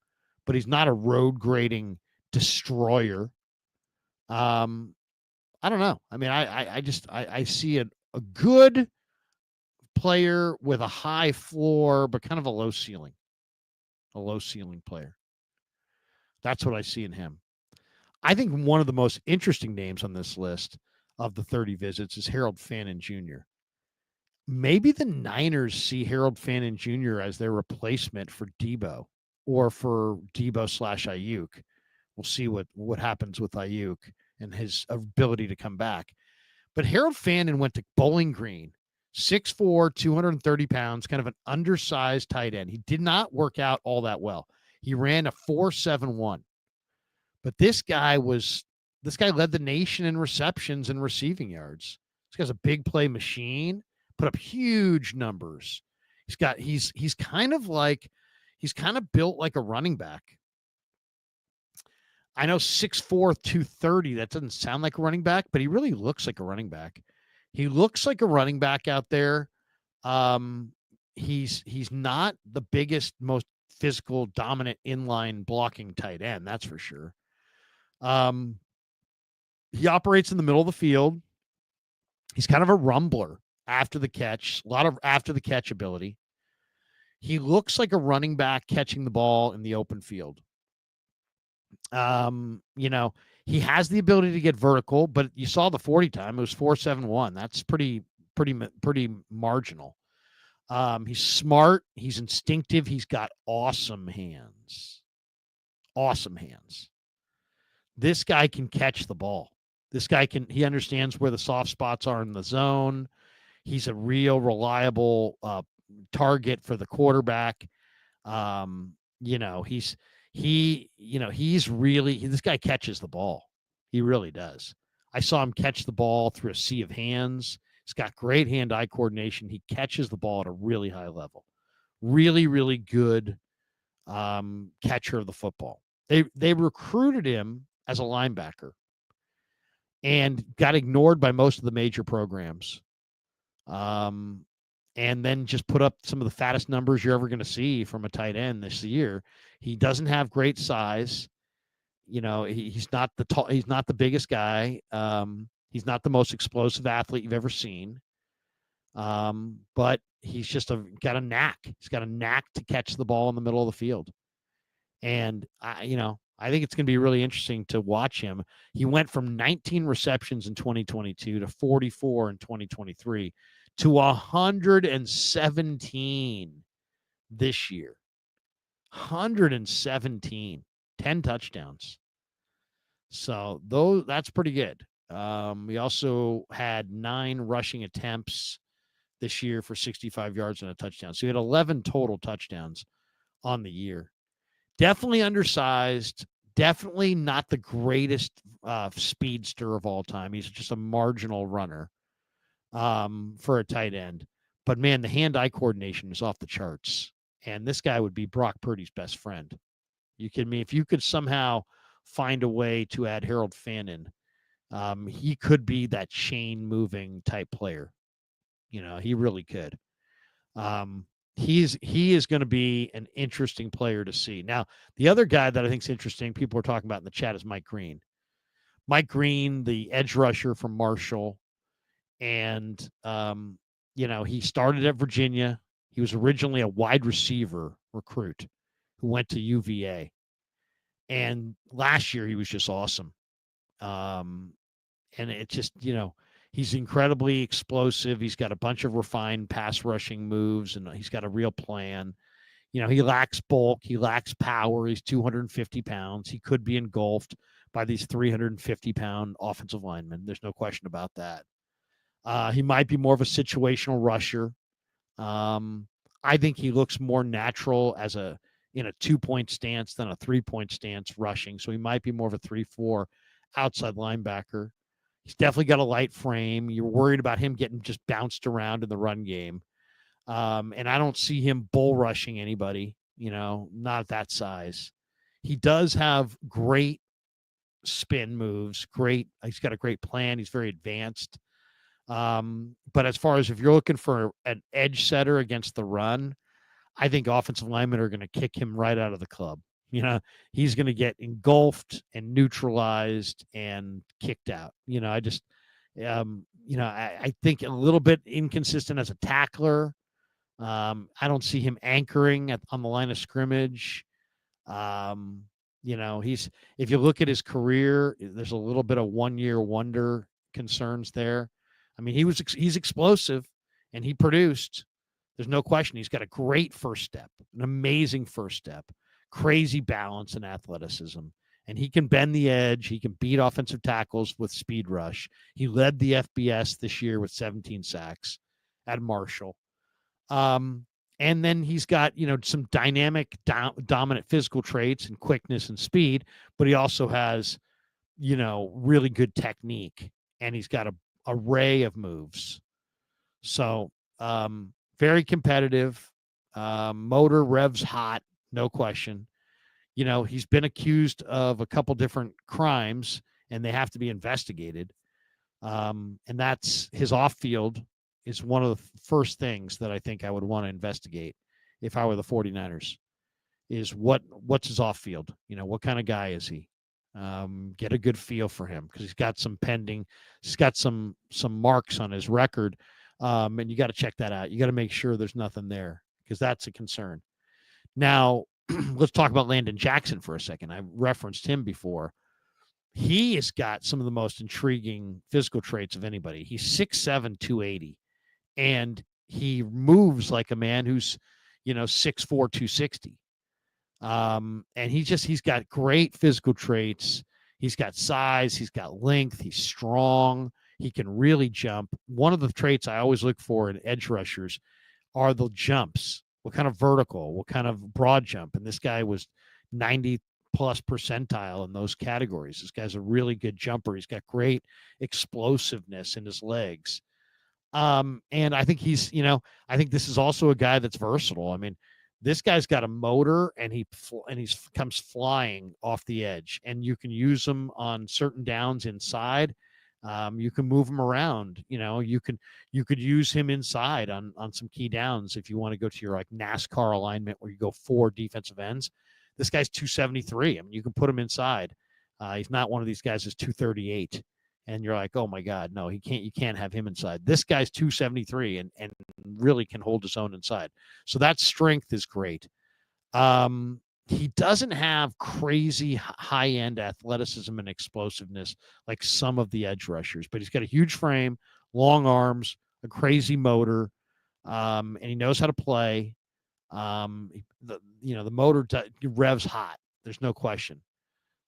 but he's not a road grading destroyer. I don't know. I mean, I see a good player with a high floor, but kind of a low ceiling player. That's what I see in him. I think one of the most interesting names on this list of the 30 visits is Harold Fannin Jr. Maybe the Niners see Harold Fannin Jr. as their replacement for Debo or for Debo/Ayuk. We'll see what happens with Ayuk and his ability to come back. But Harold Fannin went to Bowling Green, 6'4", 230 pounds, kind of an undersized tight end. He did not work out all that well. He ran a 4.71. But this guy led the nation in receptions and receiving yards. This guy's a big play machine, put up huge numbers. He's kind of built like a running back. I know 6'4", 230, that doesn't sound like a running back, but he really looks like a running back. He looks like a running back out there. He's not the biggest, most physical, dominant inline blocking tight end, that's for sure. He operates in the middle of the field. He's kind of a rumbler after the catch, a lot of after the catch ability. He looks like a running back catching the ball in the open field. He has the ability to get vertical, but you saw the 40 time. It was 4.71. That's pretty marginal. He's smart. He's instinctive. He's got awesome hands. Awesome hands. This guy can catch the ball. He understands where the soft spots are in the zone. He's a real reliable target for the quarterback. This guy catches the ball. He really does. I saw him catch the ball through a sea of hands. He's got great hand-eye coordination. He catches the ball at a really high level. Really, really good catcher of the football. They recruited him as a linebacker and got ignored by most of the major programs. and then just put up some of the fattest numbers you're ever going to see from a tight end this year. He doesn't have great size. He's not the tall, he's not the biggest guy. He's not the most explosive athlete you've ever seen. But he's just got a knack. He's got a knack to catch the ball in the middle of the field. And I think it's going to be really interesting to watch him. He went from 19 receptions in 2022 to 44 in 2023 to 117 this year. 117, 10 touchdowns. So that's pretty good. He also had 9 rushing attempts this year for 65 yards and a touchdown. So he had 11 total touchdowns on the year. Definitely undersized. Definitely not the greatest speedster of all time. He's just a marginal runner for a tight end. But, man, the hand-eye coordination is off the charts. And this guy would be Brock Purdy's best friend. You kidding me? If you could somehow find a way to add Harold Fannin, he could be that chain-moving type player. He really could. He is going to be an interesting player to see. Now, the other guy that I think is interesting, people are talking about in the chat, is Mike Green. Mike Green, the edge rusher from Marshall. And, he started at Virginia. He was originally a wide receiver recruit who went to UVA. And last year he was just awesome. And it just, he's incredibly explosive. He's got a bunch of refined pass rushing moves, and he's got a real plan. He lacks bulk. He lacks power. He's 250 pounds. He could be engulfed by these 350-pound offensive linemen. There's no question about that. He might be more of a situational rusher. I think he looks more natural in a 2-point stance than a 3-point stance rushing. So he might be more of a 3-4 outside linebacker. He's definitely got a light frame. You're worried about him getting just bounced around in the run game. And I don't see him bull rushing anybody, not at that size. He does have great spin moves. He's got a great plan. He's very advanced. But as far as if you're looking for an edge setter against the run, I think offensive linemen are going to kick him right out of the club. He's going to get engulfed and neutralized and kicked out. I think a little bit inconsistent as a tackler. I don't see him anchoring on the line of scrimmage. If you look at his career, there's a little bit of 1-year wonder concerns there. I mean, he's explosive and he produced. There's no question. He's got a great first step, an amazing first step. Crazy balance and athleticism, and he can bend the edge. He can beat offensive tackles with speed rush. He led the FBS this year with 17 sacks at Marshall. And then he's got, some dynamic, dominant physical traits and quickness and speed, but he also has, really good technique, and he's got a array of moves. So very competitive. Motor revs hot. No question. He's been accused of a couple different crimes, and they have to be investigated. And that's his off-field is one of the first things that I think I would want to investigate if I were the 49ers, is what's his off-field? What kind of guy is he? Get a good feel for him, because he's got some marks on his record, and you got to check that out. You got to make sure there's nothing there, because that's a concern. Now, let's talk about Landon Jackson for a second. I referenced him before. He has got some of the most intriguing physical traits of anybody. He's 6'7", 280, and he moves like a man who's, 6'4", 260. And he's got great physical traits. He's got size. He's got length. He's strong. He can really jump. One of the traits I always look for in edge rushers are the jumps. What kind of vertical, what kind of broad jump? And this guy was 90 plus percentile in those categories. This guy's a really good jumper. He's got great explosiveness in his legs. And I think I think this is also a guy that's versatile. I mean, this guy's got a motor, and he comes flying off the edge, and you can use him on certain downs inside. You can move him around. You could use him inside on some key downs if you want to go to your like NASCAR alignment where you go 4 defensive ends. This guy's 273. I mean, you can put him inside. He's not one of these guys that's 238. And you're like, oh my God, no, you can't have him inside. This guy's 273 and really can hold his own inside. So that strength is great. He doesn't have crazy high-end athleticism and explosiveness like some of the edge rushers, but he's got a huge frame, long arms, a crazy motor, and he knows how to play. The motor revs hot. There's no question.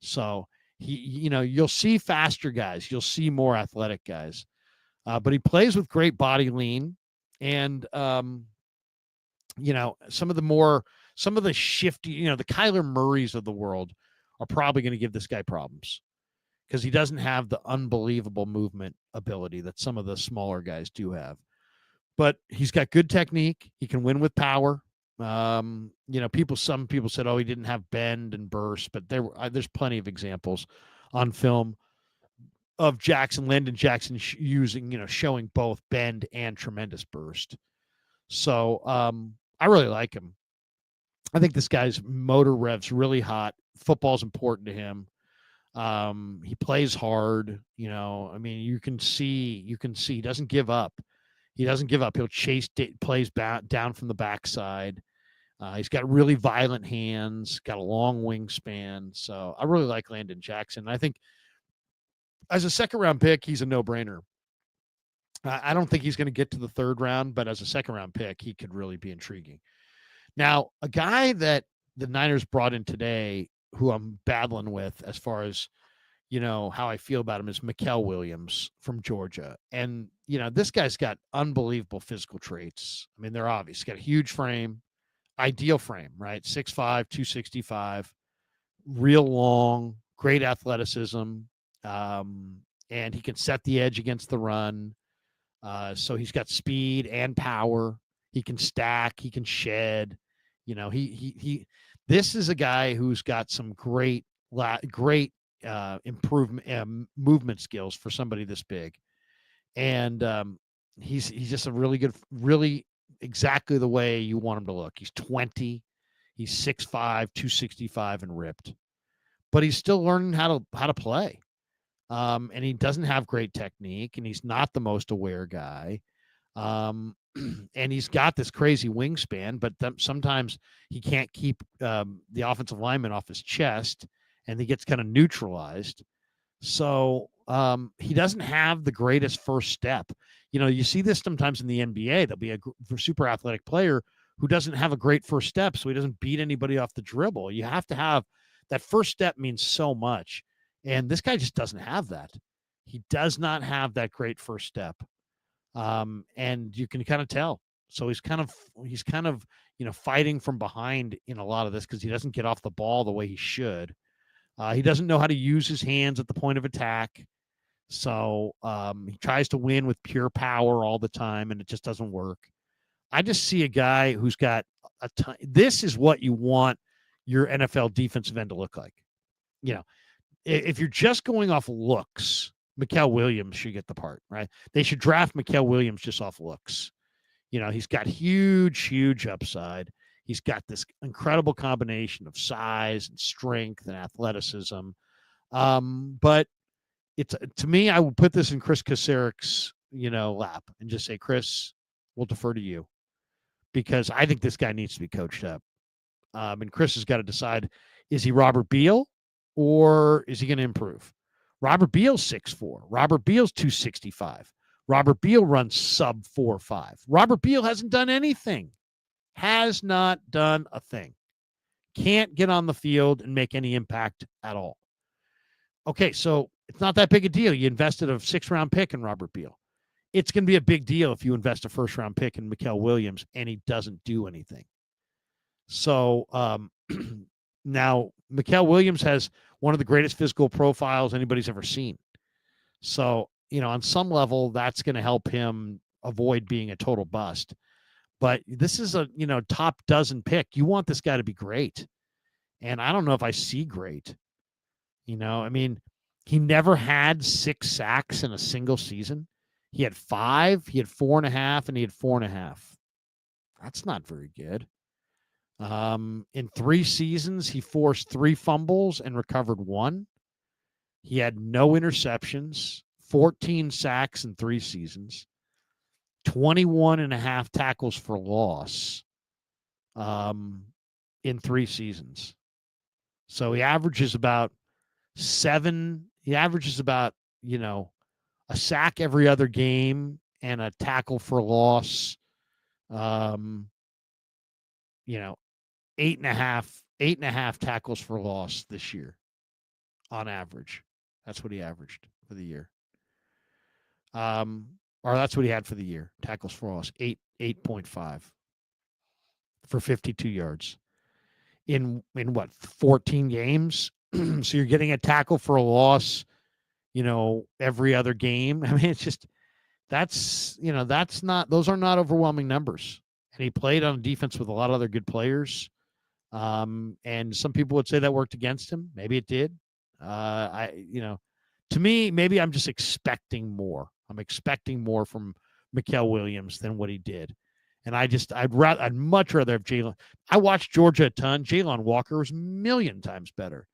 So you'll see faster guys, you'll see more athletic guys, but he plays with great body lean, and some of the shifty, the Kyler Murrays of the world are probably going to give this guy problems because he doesn't have the unbelievable movement ability that some of the smaller guys do have. But he's got good technique. He can win with power. Some people said, oh, he didn't have bend and burst, but there's plenty of examples on film of Landon Jackson showing both bend and tremendous burst. So I really like him. I think this guy's motor revs really hot. Football's important to him. He plays hard. I mean, you can see he doesn't give up. He'll chase plays down from the backside. He's got really violent hands, got a long wingspan. So I really like Landon Jackson. I think as a second-round pick, he's a no-brainer. I don't think he's going to get to the third round, but as a second-round pick, he could really be intriguing. Now, a guy that the Niners brought in today who I'm battling with as far as, how I feel about him is Mykel Williams from Georgia. And, this guy's got unbelievable physical traits. I mean, they're obvious. He's got a huge frame, ideal frame, right? 6'5", 265, real long, great athleticism. And he can set the edge against the run. So he's got speed and power. He can stack, he can shed. This is a guy who's got some great improvement movement skills for somebody this big. And he's just a really exactly the way you want him to look. He's 20, he's 6'5", 265 and ripped. But he's still learning how to play. And he doesn't have great technique, and he's not the most aware guy. And he's got this crazy wingspan, but sometimes he can't keep the offensive lineman off his chest, and he gets kind of neutralized. So he doesn't have the greatest first step. You see this sometimes in the NBA. There'll be a super athletic player who doesn't have a great first step, so he doesn't beat anybody off the dribble. You have to have that first step means so much, and this guy just doesn't have that. He does not have that great first step. And you can kind of tell. So he's kind of, fighting from behind in a lot of this because he doesn't get off the ball the way he should. He doesn't know how to use his hands at the point of attack. So he tries to win with pure power all the time, and it just doesn't work. I just see a guy who's got a ton. This is what you want your NFL defensive end to look like. If you're just going off looks, Mykel Williams should get the part, right? They should draft Mykel Williams just off looks. He's got huge upside. He's got this incredible combination of size and strength and athleticism. But to me, I would put this in Chris Kaceric's, lap and just say, Chris, we'll defer to you because I think this guy needs to be coached up. And Chris has got to decide, is he Robert Beal or is he going to improve? Robert Beal's 6'4". Robert Beal's 265. Robert Beal runs sub 4.5. Robert Beal hasn't done anything. Has not done a thing. Can't get on the field and make any impact at all. Okay, so it's not that big a deal. You invested a 6th-round pick in Robert Beal. It's going to be a big deal if you invest a 1st-round pick in Mykel Williams and he doesn't do anything. So now Mykel Williams has one of the greatest physical profiles anybody's ever seen. So, on some level, that's going to help him avoid being a total bust. But this is a, top dozen pick. You want this guy to be great. And I don't know if I see great. He never had 6 sacks in a single season. He had 5, he had 4.5, and he had 4.5. That's not very good. In 3 seasons, he forced 3 fumbles and recovered 1. He had no interceptions, 14 sacks in 3 seasons, 21.5 tackles for loss in 3 seasons. So he averages about 7. He averages about, a sack every other game and a tackle for loss. 8.5 tackles for loss this year on average. That's what he averaged for the year. Or that's what he had for the year. Tackles for loss, 8.5 for 52 yards. In what, 14 games? So you're getting a tackle for a loss, every other game. I mean, it's just that's not, those are not overwhelming numbers. And he played on defense with a lot of other good players. And some people would say that worked against him. Maybe it did. To me, maybe I'm just expecting more. I'm expecting more from Mykel Williams than what he did. And I'd much rather have Jalen. I watched Georgia a ton. Jalen Walker was a million times better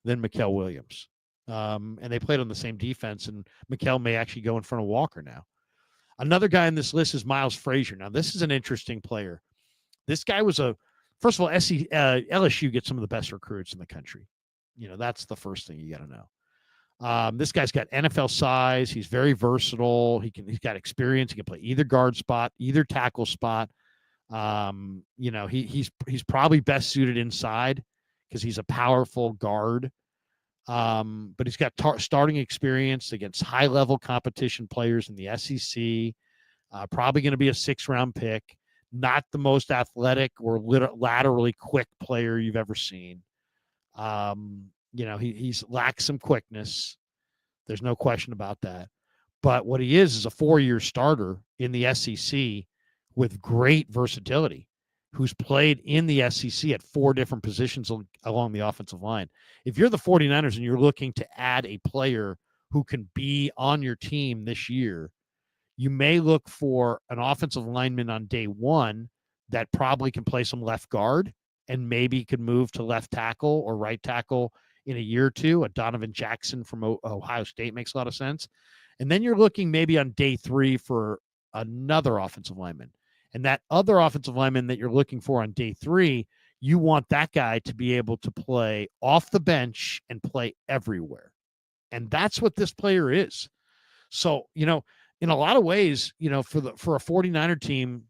than Mykel Williams. And they played on the same defense, and Mykel may actually go in front of Walker now. Another guy on this list is Miles Frazier. Now, this is an interesting player. This guy was first of all, LSU gets some of the best recruits in the country. That's the first thing you got to know. This guy's got NFL size. He's very versatile. He's got experience. He can play either guard spot, either tackle spot. He's probably best suited inside because he's a powerful guard. But he's got starting experience against high-level competition players in the SEC. Probably going to be a 6th-round pick. Not the most athletic or laterally quick player you've ever seen. He's lacks some quickness. There's no question about that. But what he is a 4-year starter in the SEC with great versatility, who's played in the SEC at 4 different positions along the offensive line. If you're the 49ers and you're looking to add a player who can be on your team this year, you may look for an offensive lineman on day 1 that probably can play some left guard and maybe could move to left tackle or right tackle in a year or 2. A Donovan Jackson from Ohio State makes a lot of sense. And then you're looking maybe on day 3 for another offensive lineman. And that other offensive lineman that you're looking for on day 3, you want that guy to be able to play off the bench and play everywhere. And that's what this player is. So, in a lot of ways, for a 49er team,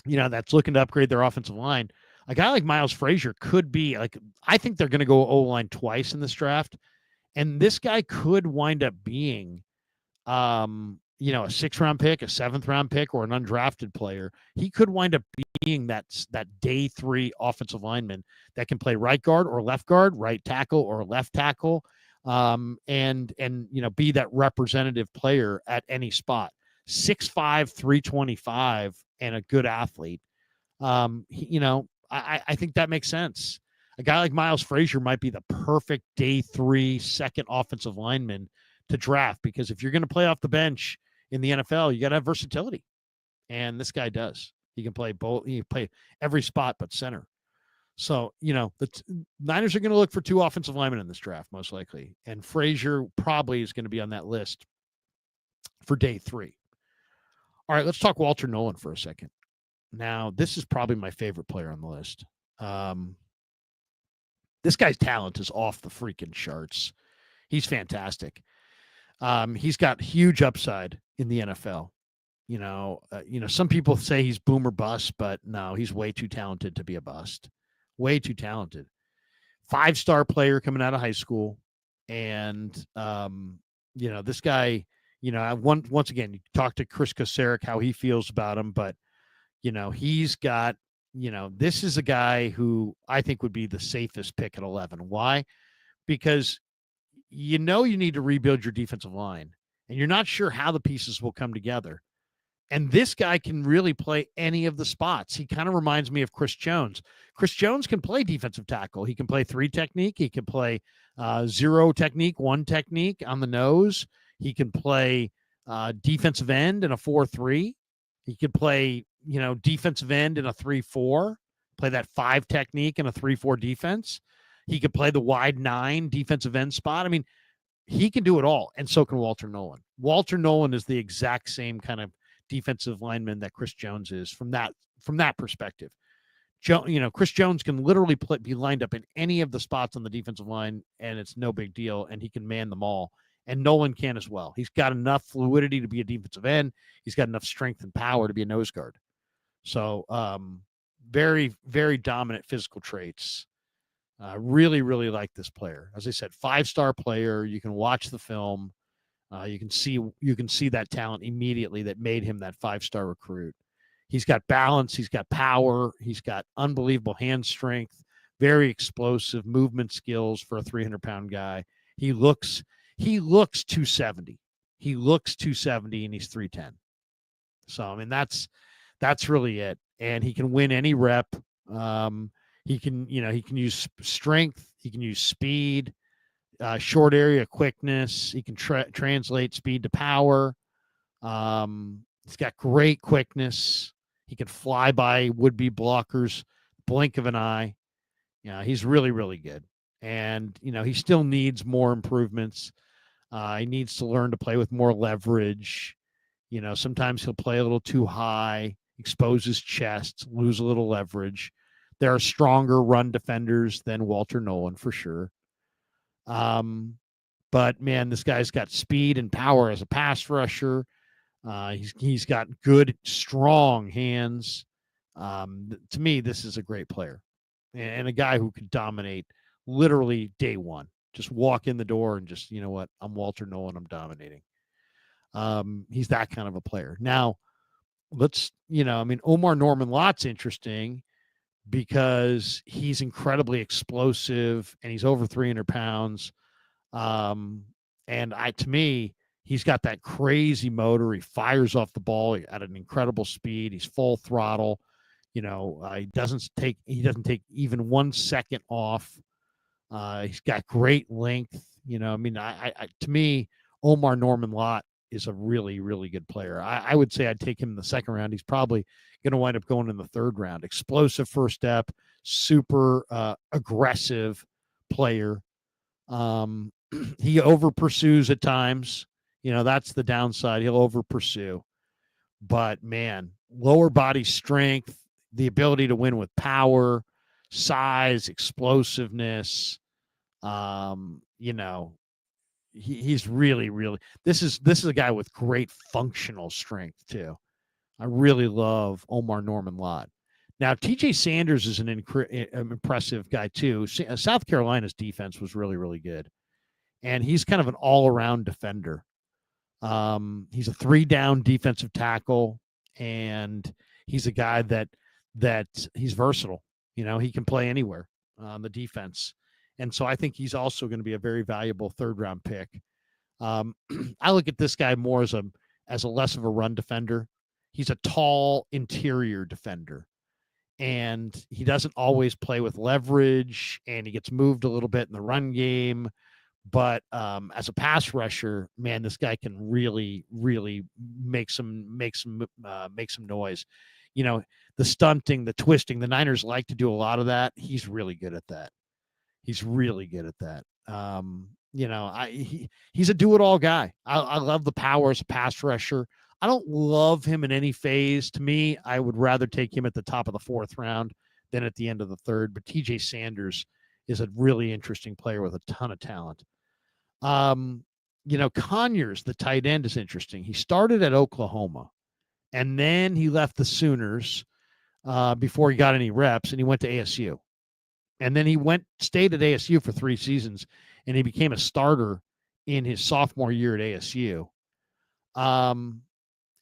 that's looking to upgrade their offensive line, a guy like Miles Frazier could be I think they're going to go O-line twice in this draft. And this guy could wind up being, a 6th-round pick, a 7th-round pick, or an undrafted player. He could wind up being that day 3 offensive lineman that can play right guard or left guard, right tackle or left tackle, and be that representative player at any spot. 6'5", 325, and a good athlete. I think that makes sense. A guy like Miles Frazier might be the perfect day 3 second offensive lineman to draft, because if you're going to play off the bench in the NFL, you got to have versatility. And this guy does. He can play both. He can play every spot but center. So, the Niners are going to look for 2 offensive linemen in this draft, most likely. And Frazier probably is going to be on that list for day 3. All right, let's talk Walter Nolan for a second. Now, this is probably my favorite player on the list. This guy's talent is off the freaking charts. He's fantastic. He's got huge upside in the NFL. Some people say he's boom or bust, but no, he's way too talented to be a bust. Way too talented. 5-star player coming out of high school. And, this guy, once again, you talk to Chris Kocurek, how he feels about him, but, he's got, this is a guy who I think would be the safest pick at 11. Why? Because you need to rebuild your defensive line, and you're not sure how the pieces will come together. And this guy can really play any of the spots. He kind of reminds me of Chris Jones. Chris Jones can play defensive tackle. He can play 3 technique. He can play Zero technique, one technique on the nose. He can play defensive end in a 4-3. He could play, defensive end in a 3-4, play that 5 technique in a 3-4 defense. He could play the wide 9 defensive end spot. I mean, he can do it all, and so can Walter Nolan. Walter Nolan is the exact same kind of defensive lineman that Chris Jones is from that perspective. Chris Jones can literally be lined up in any of the spots on the defensive line, and it's no big deal, and he can man them all. And Nolan can as well. He's got enough fluidity to be a defensive end. He's got enough strength and power to be a nose guard. So very, very dominant physical traits. Really, really like this player. As I said, 5-star player. You can watch the film. You can see that talent immediately that made him that 5-star recruit. He's got balance. He's got power. He's got unbelievable hand strength, very explosive movement skills for a 300-pound guy. He looks 270. He looks 270, and he's 310. So, I mean, that's really it. And he can win any rep. He can use strength. He can use speed, short area quickness. He can translate speed to power. He's got great quickness. He can fly by would-be blockers, blink of an eye. He's really, really good. And, he still needs more improvements. He needs to learn to play with more leverage. Sometimes he'll play a little too high, expose his chest, lose a little leverage. There are stronger run defenders than Walter Nolan for sure. But man, this guy's got speed and power as a pass rusher. He's got good, strong hands. To me, this is a great player and a guy who could dominate literally day one. Just walk in the door and just, I'm Walter Nolan. I'm dominating. He's that kind of a player. Now, Omar Norman Lott's interesting because he's incredibly explosive and he's over 300 pounds. And to me, he's got that crazy motor. He fires off the ball at an incredible speed. He's full throttle. He doesn't take even 1 second off. He's got great length. To me, Omar Norman Lott is a really, really good player. I would say I'd take him in the second round. He's probably going to wind up going in the third round. Explosive first step, super aggressive player. He over pursues at times. That's the downside. He'll over pursue. But man, lower body strength, the ability to win with power, size, explosiveness. He's really, really. This is a guy with great functional strength too. I really love Omar Norman Lott. Now, TJ Sanders is an impressive guy too. South Carolina's defense was really, really good, and he's kind of an all-around defender. He's a 3-down defensive tackle, and he's a guy that he's versatile. He can play anywhere on the defense, and so I think he's also going to be a very valuable third-round pick. I look at this guy more as a less of a run defender. He's a tall interior defender, and he doesn't always play with leverage, and he gets moved a little bit in the run game. But as a pass rusher, man, this guy can really, really make some noise. The stunting, the twisting. The Niners like to do a lot of that. He's really good at that. He's a do-it-all guy. I love the power as a pass rusher. I don't love him in any phase. To me, I would rather take him at the top of the 4th round than at the end of the 3rd. But TJ Sanders is a really interesting player with a ton of talent. Conyers, the tight end, is interesting. He started at Oklahoma, and then he left the Sooners before he got any reps, and he went to ASU. And then he stayed at ASU for 3 seasons, and he became a starter in his sophomore year at ASU.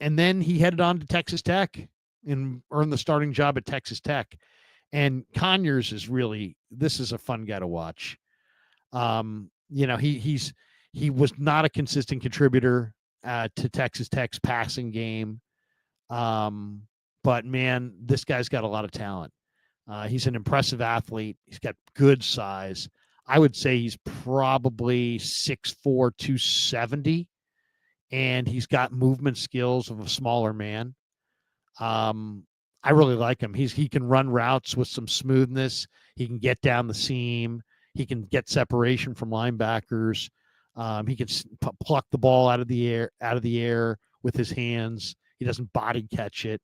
And then he headed on to Texas Tech and earned the starting job at Texas Tech. And Conyers this is a fun guy to watch. He was not a consistent contributor to Texas Tech's passing game. But man, this guy's got a lot of talent. He's an impressive athlete. He's got good size. I would say he's probably 6'4", 270, and he's got movement skills of a smaller man. I really like him. He can run routes with some smoothness. He can get down the seam. He can get separation from linebackers. He can pluck the ball out of the air with his hands. He doesn't body catch it.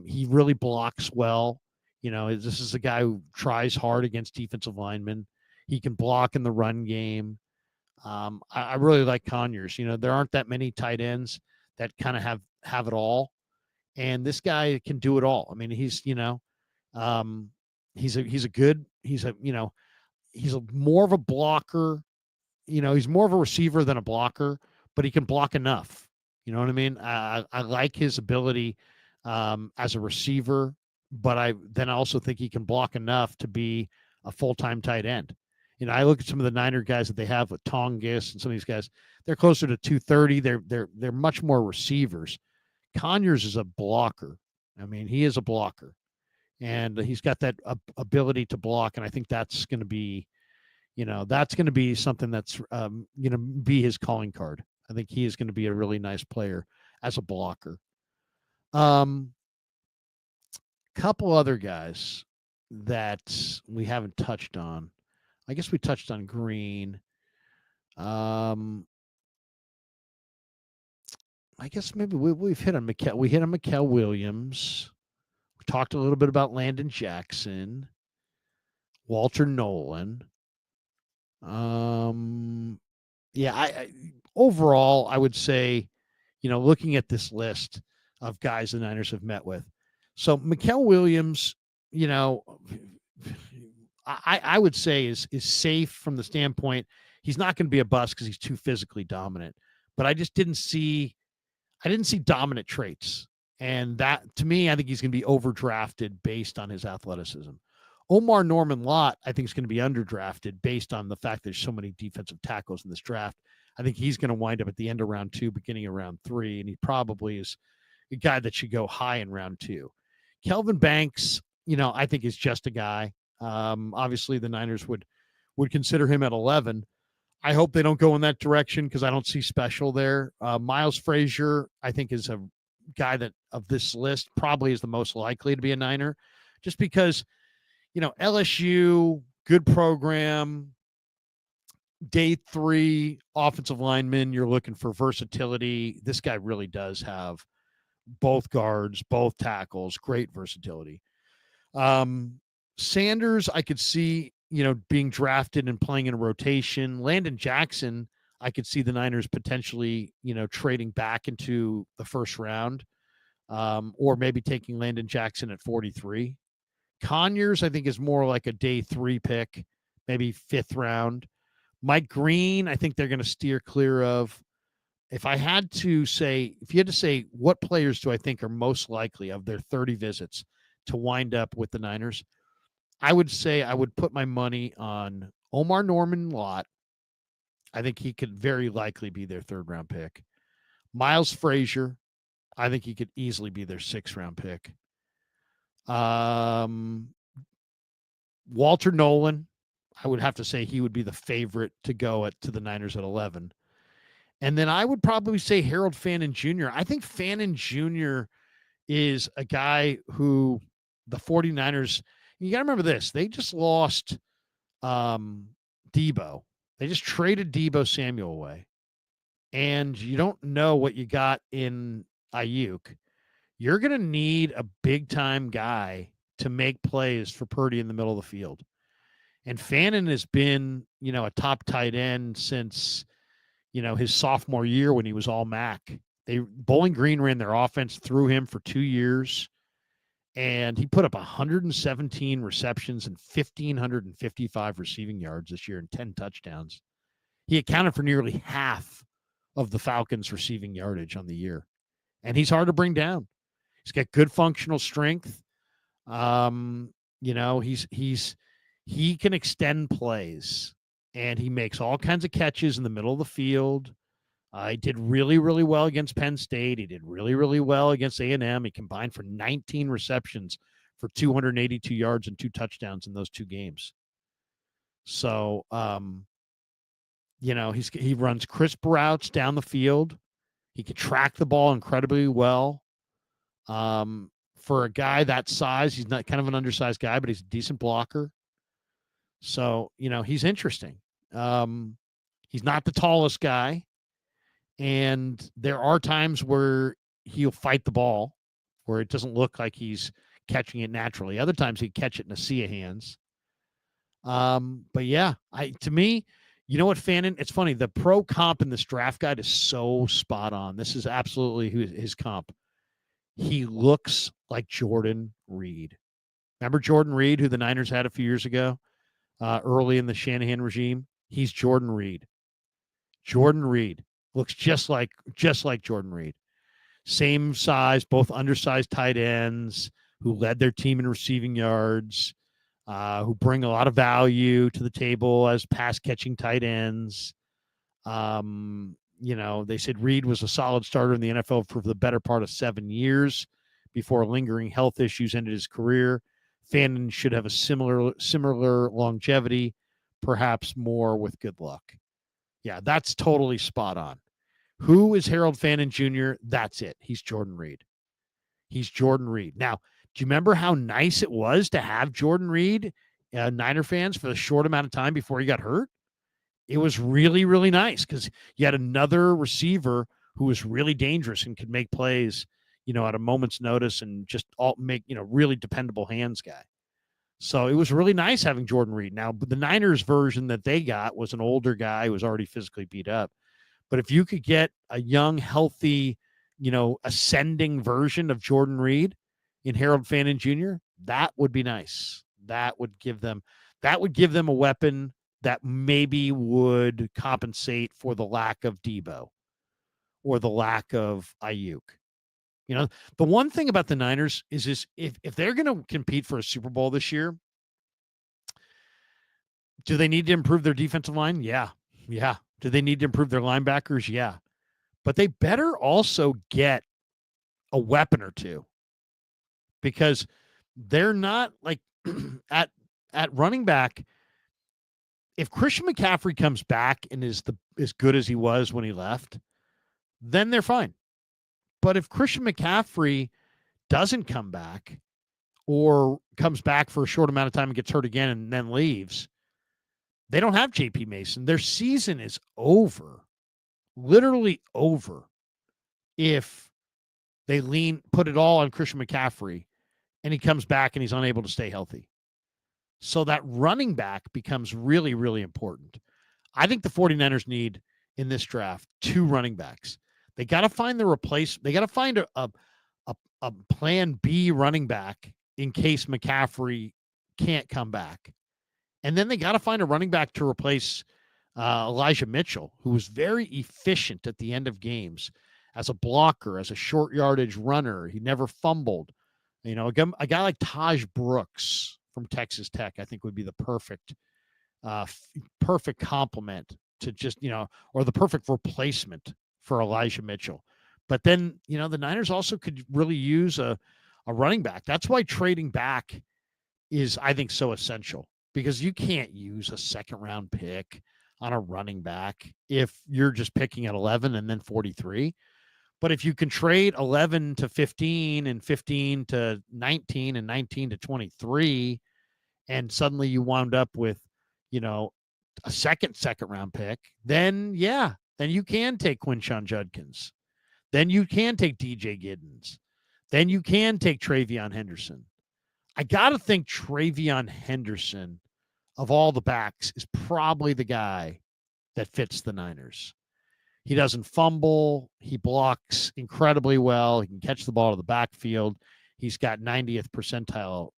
He really blocks well. This is a guy who tries hard against defensive linemen. He can block in the run game. I really like Conyers. There aren't that many tight ends that kind of have it all, and this guy can do it all. I mean, he's more of a blocker. He's more of a receiver than a blocker, but he can block enough. You know what I mean? I like his ability as a receiver, but I also think he can block enough to be a full-time tight end. I look at some of the Niner guys that they have with Tongus and some of these guys. They're closer to 230. They're much more receivers. Conyers is a blocker. I mean, he is a blocker, and he's got that ability to block. And I think that's going to be, something that's, be his calling card. I think he is going to be a really nice player as a blocker. Couple other guys that we haven't touched on. I guess we touched on Green. I guess maybe we've hit on Mykel. We hit on Mykel Williams. We talked a little bit about Landon Jackson, Walter Nolan. Overall, I would say, looking at this list of guys the Niners have met with. So Mykel Williams, I would say is safe from the standpoint he's not going to be a bust because he's too physically dominant. But I just didn't see dominant traits, and that to me, I think he's going to be overdrafted based on his athleticism. Omar Norman Lott, I think, is going to be underdrafted based on the fact there's so many defensive tackles in this draft. I think he's going to wind up at the end of round 2, beginning of round 3, and he probably is a guy that should go high in round 2. Kelvin Banks, I think is just a guy. Obviously, the Niners would consider him at 11. I hope they don't go in that direction because I don't see special there. Miles Frazier, I think, is a guy that of this list probably is the most likely to be a Niner, just because, LSU, good program, day 3 offensive lineman. You're looking for versatility. This guy really does have both guards, both tackles, great versatility. Sanders, I could see, being drafted and playing in a rotation. Landon Jackson, I could see the Niners potentially, trading back into the first round, or maybe taking Landon Jackson at 43. Conyers, I think, is more like a day 3 pick, maybe 5th round. Mike Green, I think they're going to steer clear of. If you had to say what players do I think are most likely of their 30 visits to wind up with the Niners, I would say I would put my money on Omar Norman Lott. I think he could very likely be their 3rd round pick. Miles Frazier, I think he could easily be their 6th round pick. Walter Nolan, I would have to say he would be the favorite to go to the Niners at 11. And then I would probably say Harold Fannin Jr. I think Fannin Jr. is a guy who the 49ers, you got to remember this, they just lost Debo. They just traded Debo Samuel away. And you don't know what you got in Ayuk. You're going to need a big-time guy to make plays for Purdy in the middle of the field. And Fannin has been, a top tight end since, his sophomore year when he was all MAC. Bowling Green ran their offense through him for 2 years, and he put up 117 receptions and 1,555 receiving yards this year and 10 touchdowns. He accounted for nearly half of the Falcons' receiving yardage on the year, and he's hard to bring down. He's got good functional strength. He can extend plays, and he makes all kinds of catches in the middle of the field. He did really, really well against Penn State. He did really, really well against A&M. He combined for 19 receptions for 282 yards and 2 touchdowns in those 2 games. So, he runs crisp routes down the field. He can track the ball incredibly well. For a guy that size, he's not kind of an undersized guy, but he's a decent blocker. So, he's interesting. He's not the tallest guy. And there are times where he'll fight the ball, where it doesn't look like he's catching it naturally. Other times he'd catch it in a sea of hands. But yeah, to me, you know what, Fannin? It's funny. The pro comp in this draft guide is so spot on. This is absolutely his comp. He looks like Jordan Reed. Remember Jordan Reed, who the Niners had a few years ago, early in the Shanahan regime? He's Jordan Reed. Jordan Reed looks just like Jordan Reed. Same size, both undersized tight ends who led their team in receiving yards, who bring a lot of value to the table as pass-catching tight ends. They said Reed was a solid starter in the NFL for the better part of 7 years before lingering health issues ended his career. Fannin should have a similar longevity, perhaps more with good luck. Yeah, that's totally spot on. Who is Harold Fannin Jr.? That's it. He's Jordan Reed. He's Jordan Reed. Now, do you remember how nice it was to have Jordan Reed, Niner fans, for the short amount of time before he got hurt? It was really, really nice because you had another receiver who was really dangerous and could make plays, at a moment's notice and just make, really dependable hands guy. So it was really nice having Jordan Reed. Now, the Niners version that they got was an older guy who was already physically beat up. But if you could get a young, healthy, ascending version of Jordan Reed in Harold Fannin Jr., that would be nice. That would give them a weapon that maybe would compensate for the lack of Debo or the lack of Ayuk. The one thing about the Niners is if they're going to compete for a Super Bowl this year, do they need to improve their defensive line? Yeah. Yeah. Do they need to improve their linebackers? Yeah. But they better also get a weapon or two because they're not like at running back. If Christian McCaffrey comes back and is as good as he was when he left, then they're fine. But if Christian McCaffrey doesn't come back or comes back for a short amount of time and gets hurt again and then leaves, they don't have J.P. Mason. Their season is over, literally over, if they put it all on Christian McCaffrey and he comes back and he's unable to stay healthy. So that running back becomes really, really important. I think the 49ers need in this draft 2 running backs. They got to find the replacement. They got to find a plan B running back in case McCaffrey can't come back. And then they got to find a running back to replace Elijah Mitchell, who was very efficient at the end of games as a blocker, as a short yardage runner. He never fumbled. A guy like Taj Brooks from Texas Tech, I think would be the perfect complement to just, or the perfect replacement for Elijah Mitchell. But then, the Niners also could really use a running back. That's why trading back is, I think, so essential because you can't use a second-round pick on a running back if you're just picking at 11 and then 43. But if you can trade 11 to 15 and 15 to 19 and 19 to 23, and suddenly you wound up with, a second round pick, then you can take Quinshon Judkins. Then you can take DJ Giddens. Then you can take Travion Henderson. I got to think Travion Henderson, of all the backs, is probably the guy that fits the Niners. He doesn't fumble. He blocks incredibly well. He can catch the ball to the backfield. He's got 90th percentile,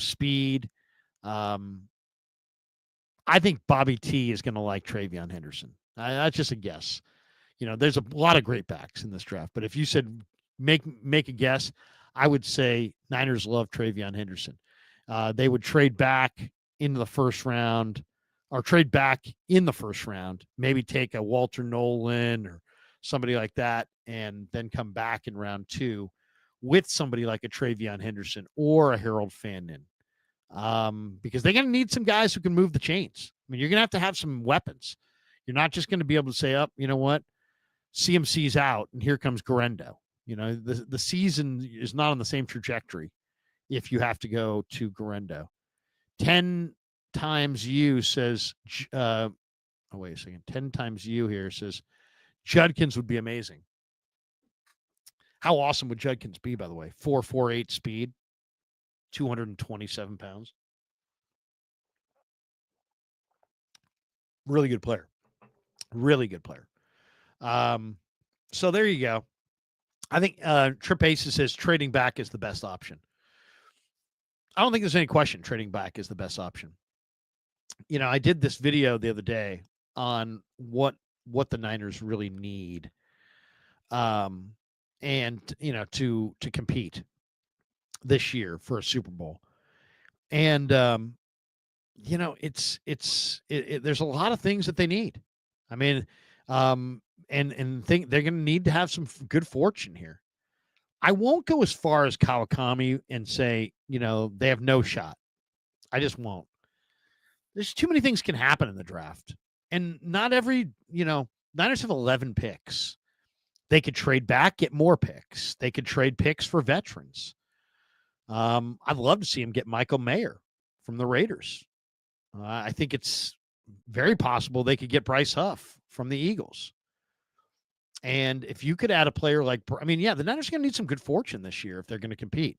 speed. I think Bobby T is going to like Travion Henderson. That's just a guess. There's a lot of great backs in this draft, but if you said make a guess, I would say Niners love Travion Henderson. They would trade back into the first round or trade back in the first round, maybe take a Walter Nolan or somebody like that, and then come back in round 2 with somebody like a Travion Henderson or a Harold Fannin. because they're going to need some guys who can move the chains. I mean, you're going to have some weapons. You're not just going to be able to say, "Up, you know what? CMC's out, and here comes Garendo." You know, the season is not on the same trajectory if you have to go to Garendo. 10 times you says, oh, wait a second. 10 times you here says Judkins would be amazing. How awesome would Judkins be, by the way? 4.48 speed, 227 pounds. Really good player. Really good player. So there you go. I think Trip Aces says trading back is the best option. I don't think there's any question trading back is the best option. You know, I did this video the other day on what the Niners really need, and you know, to compete this year for a Super Bowl. And you know, there's a lot of things that they need. I mean, and think they're going to need to have some good fortune here. I won't go as far as Kawakami and say, you know, they have no shot. I just won't. There's too many things can happen in the draft. And not every, you know, Niners have 11 picks. They could trade back, get more picks. They could trade picks for veterans. I'd love to see him get Michael Mayer from the Raiders. I think it's very possible they could get Bryce Huff from the Eagles. And if you could add a player like, I mean, yeah, the Niners are going to need some good fortune this year if they're going to compete.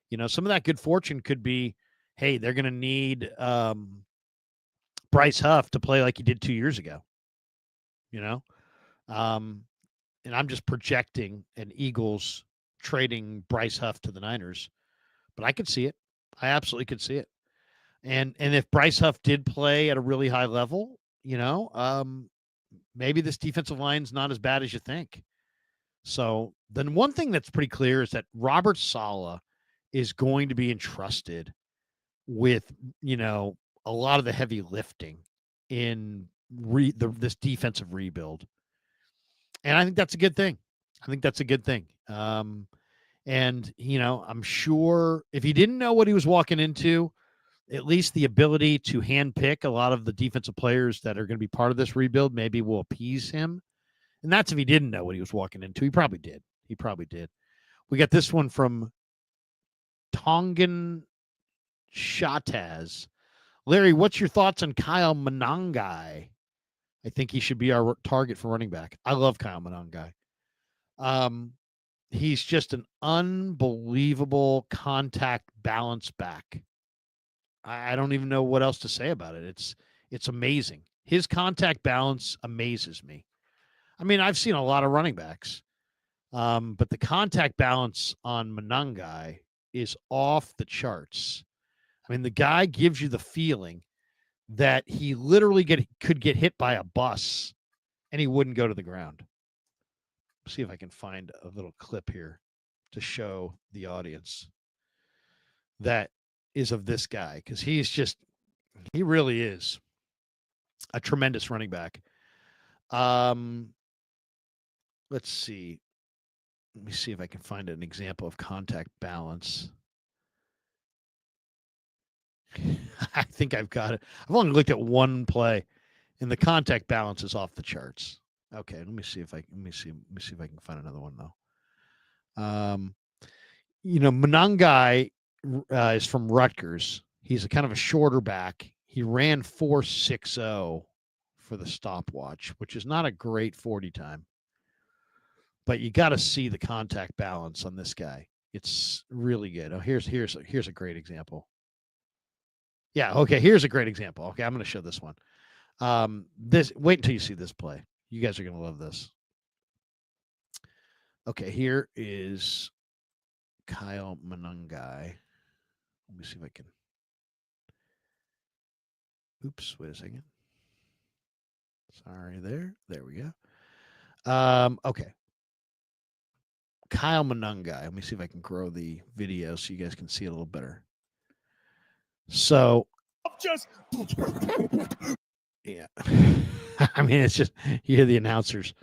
You know, some of that good fortune could be, hey, they're going to need Bryce Huff to play like he did 2 years ago. You know, and I'm just projecting an Eagles trading Bryce Huff to the Niners, but I could see it. I absolutely could see it. And if Bryce Huff did play at a really high level, you know, maybe this defensive line's not as bad as you think. So then one thing that's pretty clear is that Robert Saleh is going to be entrusted with, you know, a lot of the heavy lifting in this defensive rebuild. And I think that's a good thing. And, you know, I'm sure if he didn't know what he was walking into, at least the ability to handpick a lot of the defensive players that are going to be part of this rebuild maybe will appease him. And that's if he didn't know what he was walking into. He probably did. We got this one from Tongan Shataz. Larry, what's your thoughts on Kyle Monangai? I think he should be our target for running back. I love Kyle Monangai. He's just an unbelievable contact balance back. I don't even know what else to say about it. It's amazing. His contact balance amazes me. I mean, I've seen a lot of running backs, but the contact balance on Monangai is off the charts. I mean, the guy gives you the feeling that he literally could get hit by a bus and he wouldn't go to the ground. Let's see if I can find a little clip here to show the audience that is of this guy, because he really is a tremendous running back. Let's see. Let me see if I can find an example of contact balance. I think I've got it. I've only looked at one play, and the contact balance is off the charts. Okay, let me see if I can find another one though. You know, Monangai is from Rutgers. He's a kind of a shorter back. He ran 4.60 for the stopwatch, which is not a great 40 time. But you got to see the contact balance on this guy. It's really good. Oh, here's a great example. Yeah, okay, here's a great example. Okay, I'm going to show this one. Wait until you see this play. You guys are going to love this. Okay, here is Kyle Monangai. Let me see if I can. Oops, wait a second. Sorry there. There we go. Okay. Kyle Monangai. Let me see if I can grow the video so you guys can see it a little better. So, yeah. I mean, it's just, you hear the announcers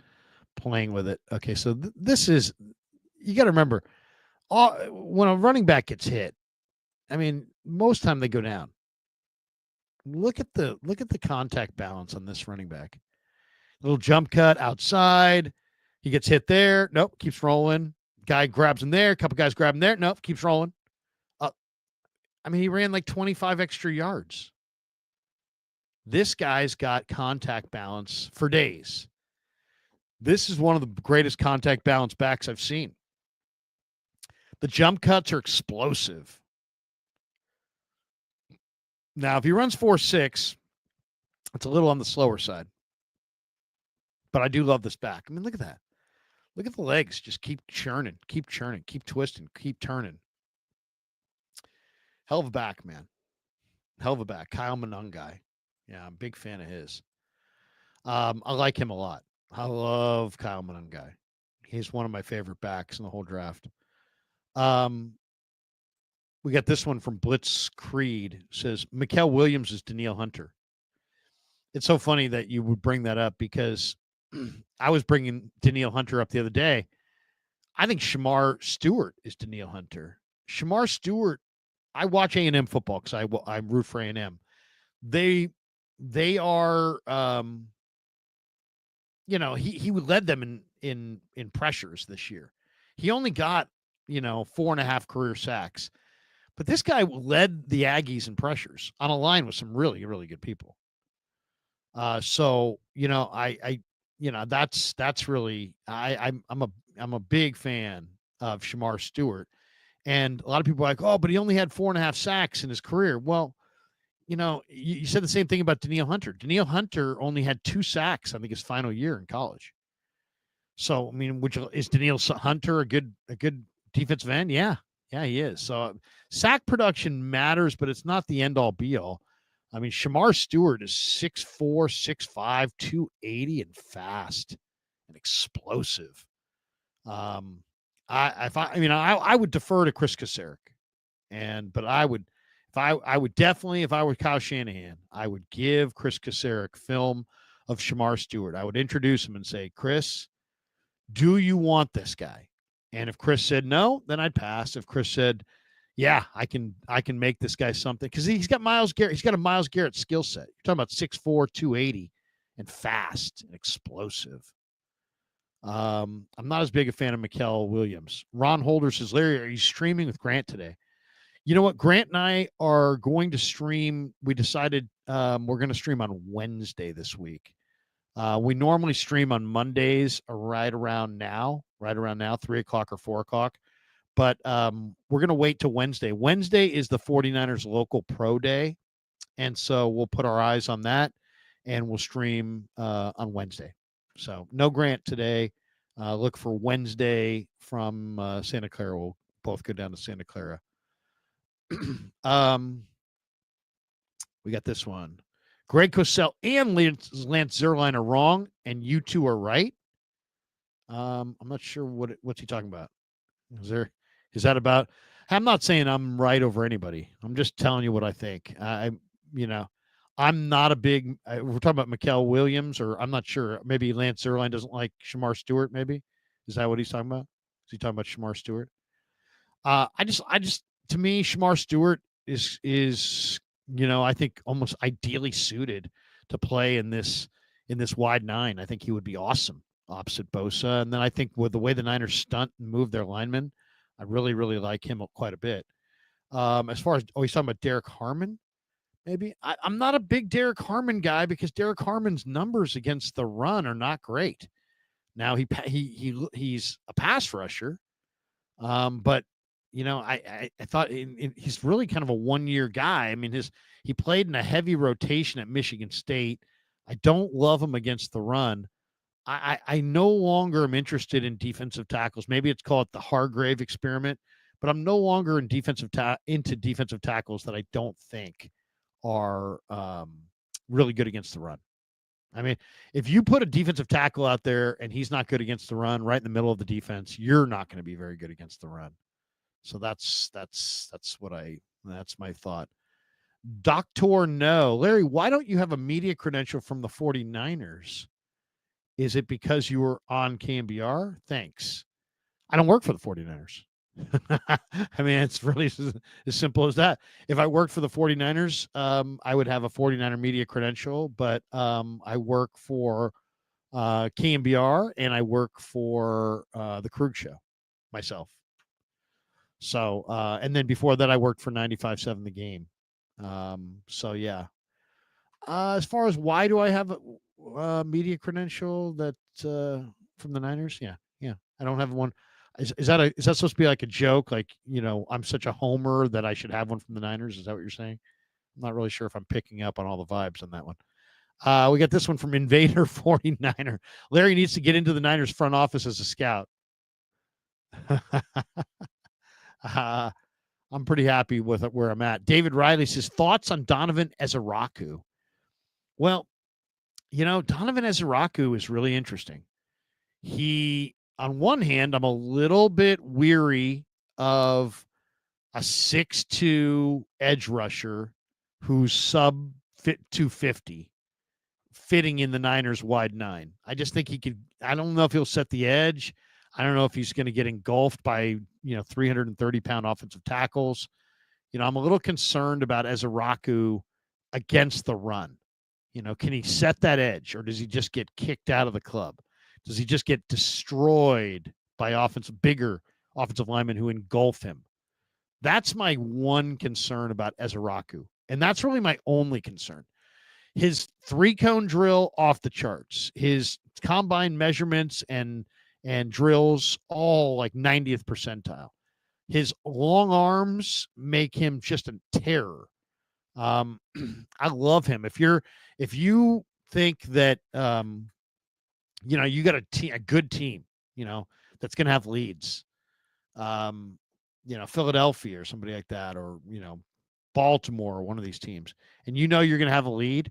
playing with it. Okay, so this is, you got to remember, when a running back gets hit, I mean, most time they go down. Look at the contact balance on this running back. Little jump cut outside. He gets hit there. Nope, keeps rolling. Guy grabs him there. A couple guys grab him there. Nope, keeps rolling. He ran like 25 extra yards. This guy's got contact balance for days. This is one of the greatest contact balance backs I've seen. The jump cuts are explosive. Now, if he runs 4.6, it's a little on the slower side. But I do love this back. Look at that. Look at the legs. Just keep churning, keep twisting, keep turning. Hell of a back, man. Hell of a back. Kyle Monangai. Yeah, I'm a big fan of his. I like him a lot. I love Kyle Monangai. He's one of my favorite backs in the whole draft. We got this one from Blitz Creed. It says, Mykel Williams is Danielle Hunter. It's so funny that you would bring that up because I was bringing Danielle Hunter up the other day. I think Shamar Stewart is Danielle Hunter. Shamar Stewart, I watch A&M football because I root for A&M. They are, he led them in pressures this year. He only got, 4.5 career sacks. But this guy led the Aggies in pressures on a line with some really, really good people. That's really I'm a big fan of Shamar Stewart. And a lot of people are like, oh, but he only had 4.5 sacks in his career. Well, you said the same thing about Danielle Hunter. Danielle Hunter only had 2 sacks, I think, his final year in college. So, is Danielle Hunter a good defensive end? Yeah, he is. So sack production matters, but it's not the end all be all. Shamar Stewart is 6'4", 6'5", 280 and fast and explosive. I would defer to Chris Kasarik, but I would definitely, if I were Kyle Shanahan, I would give Chris Kasarik film of Shamar Stewart. I would introduce him and say, Chris, do you want this guy? And if Chris said no, then I'd pass. If Chris said, yeah, I can make this guy something, because he's got Myles Garrett. He's got a Myles Garrett skill set. You're talking about 6'4", 280 and fast and explosive. I'm not as big a fan of Mykel Williams. Ron Holder says, Larry, are you streaming with Grant today? You know what? Grant and I are going to stream. We decided we're going to stream on Wednesday this week. We normally stream on Mondays right around now, 3 o'clock or 4 o'clock. But we're going to wait till Wednesday. Wednesday is the 49ers local pro day. And so we'll put our eyes on that, and we'll stream on Wednesday. So no Grant today. Look for Wednesday from Santa Clara. We'll both go down to Santa Clara. We got this one. Greg Cosell and Lance Zierlein are wrong, and you two are right. I'm not sure what's he talking about. Is that about? I'm not saying I'm right over anybody. I'm just telling you what I think. I'm not a big. We're talking about Mykel Williams, or I'm not sure. Maybe Lance Zierlein doesn't like Shamar Stewart. Maybe is that what he's talking about? Is he talking about Shamar Stewart? I just to me, Shamar Stewart is I think almost ideally suited to play in this wide 9. I think he would be awesome opposite Bosa. And then I think with the way the Niners stunt and move their linemen, I really, really like him quite a bit. As far as, he's talking about Derek Harmon, maybe. I'm not a big Derek Harmon guy because Derek Harmon's numbers against the run are not great. Now he's a pass rusher, but I thought he's really kind of a 1-year guy. He played in a heavy rotation at Michigan State. I don't love him against the run. I no longer am interested in defensive tackles. Maybe it's called the Hargrave experiment, but I'm no longer into defensive tackles that I don't think are really good against the run. If you put a defensive tackle out there and he's not good against the run, right in the middle of the defense, you're not going to be very good against the run. So that's my thought. Doctor No. Larry, why don't you have a media credential from the 49ers? Is it because you were on KMBR? Thanks. I don't work for the 49ers. I mean, it's really as simple as that. If I worked for the 49ers, I would have a 49er media credential, but I work for KMBR and I work for the Krueg Show myself. So, and then before that, I worked for 95.7 The Game. So, yeah. As far as why do I have a media credential that from the Niners? Yeah, yeah. I don't have one. Is that supposed to be like a joke? Like, I'm such a homer that I should have one from the Niners. Is that what you're saying? I'm not really sure if I'm picking up on all the vibes on that one. We got this one from Invader 49er. Larry needs to get into the Niners front office as a scout. I'm pretty happy with where I'm at. David Riley says, thoughts on Donovan Ezeraku? Well, Donovan Ezeraku is really interesting. He, on one hand, I'm a little bit weary of a 6'2" edge rusher who's sub 250 fitting in the Niners wide nine. I just think he could. I don't know if he'll set the edge. I don't know if he's going to get engulfed by 330-pound offensive tackles. I'm a little concerned about Ezeraku against the run. Can he set that edge, or does he just get kicked out of the club? Does he just get destroyed by bigger offensive linemen who engulf him? That's my one concern about Ezeraku, and that's really my only concern. His 3-cone drill off the charts. His combine measurements and drills all like 90th percentile. His long arms make him just a terror. I love him. If you think that you got a good team, that's going to have leads, Philadelphia or somebody like that, or Baltimore or one of these teams, and you're going to have a lead,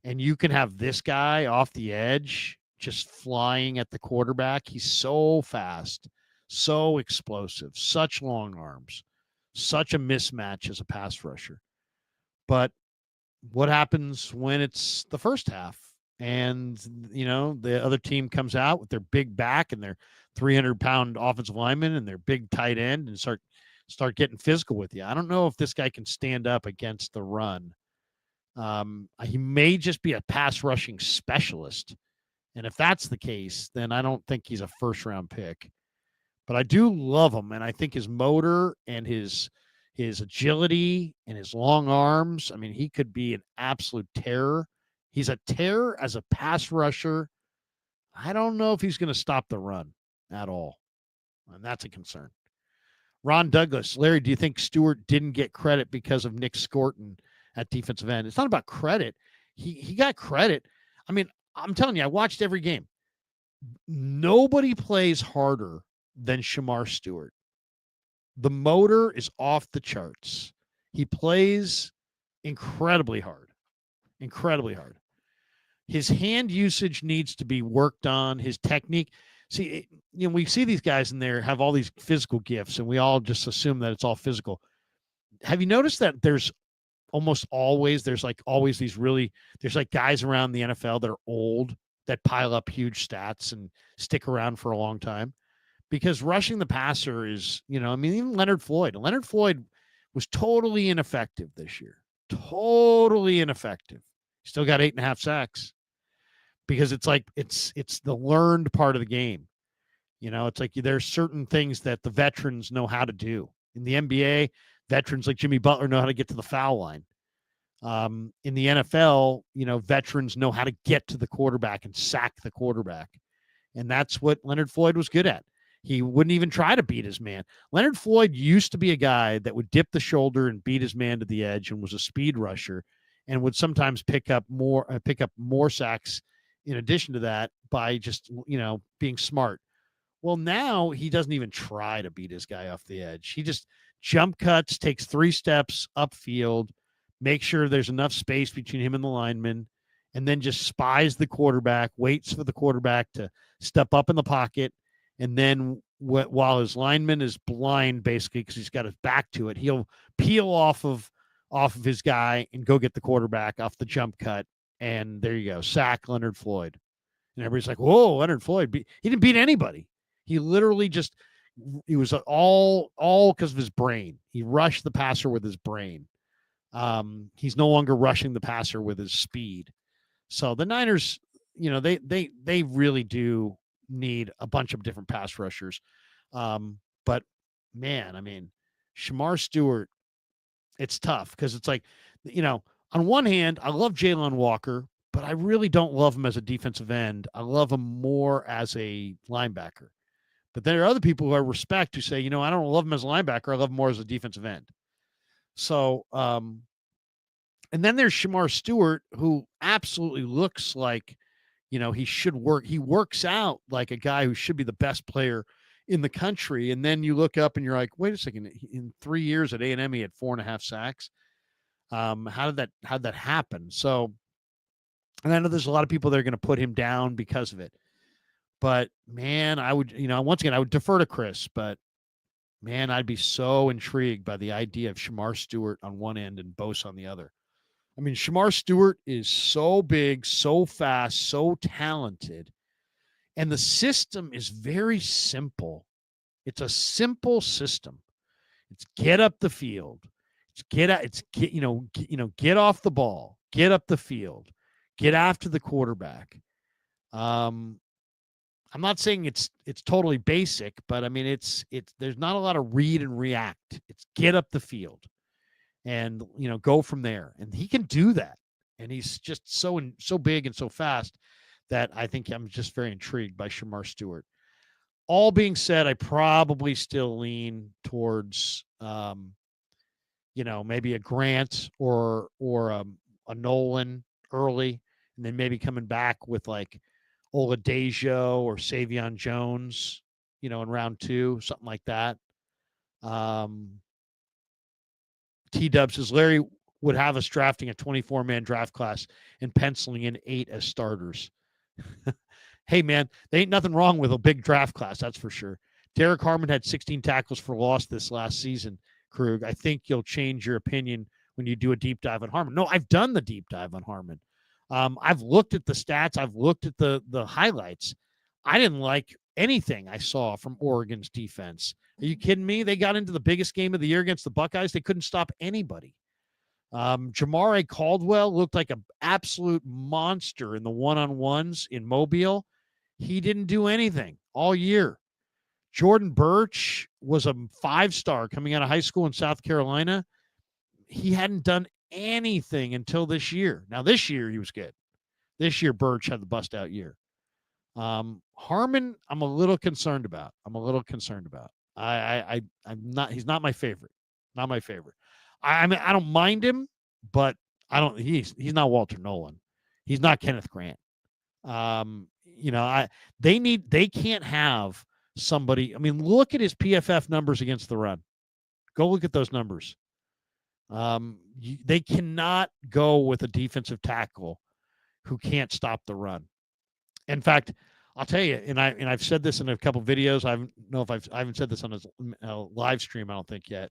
and you can have this guy off the edge just flying at the quarterback. He's so fast, so explosive, such long arms, such a mismatch as a pass rusher. But what happens when it's the first half and, the other team comes out with their big back and their 300-pound offensive lineman and their big tight end and start getting physical with you? I don't know if this guy can stand up against the run. He may just be a pass rushing specialist. And if that's the case, then I don't think he's a first-round pick. But I do love him, and I think his motor and his agility and his long arms, I mean, he could be an absolute terror. He's a terror as a pass rusher. I don't know if he's going to stop the run at all, and that's a concern. Ron Douglas, Larry, do you think Stewart didn't get credit because of Nick Scorton at defensive end? It's not about credit. He got credit. I mean, I'm telling you, I watched every game. Nobody plays harder than Shamar Stewart. The motor is off the charts. He plays incredibly hard. His hand usage needs to be worked on. His technique. See, we see these guys in there have all these physical gifts, and we all just assume that it's all physical. Have you noticed that there's always there's like guys around the NFL that are old that pile up huge stats and stick around for a long time? Because rushing the passer is, even Leonard Floyd. Leonard Floyd was totally ineffective this year. Totally ineffective. Still got 8.5 sacks because it's like it's the learned part of the game. It's like there's certain things that the veterans know how to do. In the NBA, veterans like Jimmy Butler know how to get to the foul line. In the NFL, veterans know how to get to the quarterback and sack the quarterback. And that's what Leonard Floyd was good at. He wouldn't even try to beat his man. Leonard Floyd used to be a guy that would dip the shoulder and beat his man to the edge and was a speed rusher and would sometimes pick up more sacks in addition to that by just, being smart. Well, now he doesn't even try to beat his guy off the edge. He just jump cuts, takes 3 steps upfield, make sure there's enough space between him and the lineman, and then just spies the quarterback, waits for the quarterback to step up in the pocket. And then while his lineman is blind, basically, because he's got his back to it, he'll peel off of his guy and go get the quarterback off the jump cut. And there you go. Sack Leonard Floyd. And everybody's like, whoa, Leonard Floyd. He didn't beat anybody. He literally just He was all because of his brain. He rushed the passer with his brain. He's no longer rushing the passer with his speed. So the Niners, they really do need a bunch of different pass rushers. But man, I mean, Shamar Stewart, it's tough because it's like, on one hand, I love Jalen Walker, but I really don't love him as a defensive end. I love him more as a linebacker. But there are other people who I respect who say, I don't love him as a linebacker. I love him more as a defensive end. So, and then there's Shamar Stewart, who absolutely looks like, he should work. He works out like a guy who should be the best player in the country. And then you look up and you're like, wait a second. In 3 years at A&M, he had 4.5 sacks. How did that happen? So, and I know there's a lot of people that are going to put him down because of it. But man, I would, once again, I would defer to Chris, but man, I'd be so intrigued by the idea of Shamar Stewart on one end and Bose on the other. I mean, Shamar Stewart is so big, so fast, so talented. And the system is very simple. It's a simple system. It's get up the field. Get off the ball, get up the field, get after the quarterback. I'm not saying it's totally basic, but I mean, it's there's not a lot of read and react. It's get up the field and, go from there. And he can do that. And he's just so big and so fast that I think I'm just very intrigued by Shamar Stewart. All being said, I probably still lean towards, maybe a Grant or a Nolan early, and then maybe coming back with like Oladejo or Savion Jones, in round 2, something like that. T-Dub says Larry would have us drafting a 24-man draft class and penciling in 8 as starters. Hey, man, there ain't nothing wrong with a big draft class, that's for sure. Derek Harmon had 16 tackles for loss this last season, Krueg. I think you'll change your opinion when you do a deep dive on Harmon. No, I've done the deep dive on Harmon. I've looked at the stats. I've looked at the highlights. I didn't like anything I saw from Oregon's defense. Are you kidding me? They got into the biggest game of the year against the Buckeyes. They couldn't stop anybody. Jamare Caldwell looked like an absolute monster in the one-on-ones in Mobile. He didn't do anything all year. Jordan Birch was a 5-star coming out of high school in South Carolina. He hadn't done anything until this year. Now, this year he was good. This year, Birch had the bust-out year. Harmon, I'm a little concerned about. I'm not. He's not my favorite. Not my favorite. I mean, I don't mind him, but I don't. He's not Walter Nolan. He's not Kenneth Grant. They can't have somebody. I mean, look at his PFF numbers against the run. Go look at those numbers. They cannot go with a defensive tackle who can't stop the run. In fact, I'll tell you, and I've said this in a couple of videos. I haven't said this on a live stream, I don't think yet.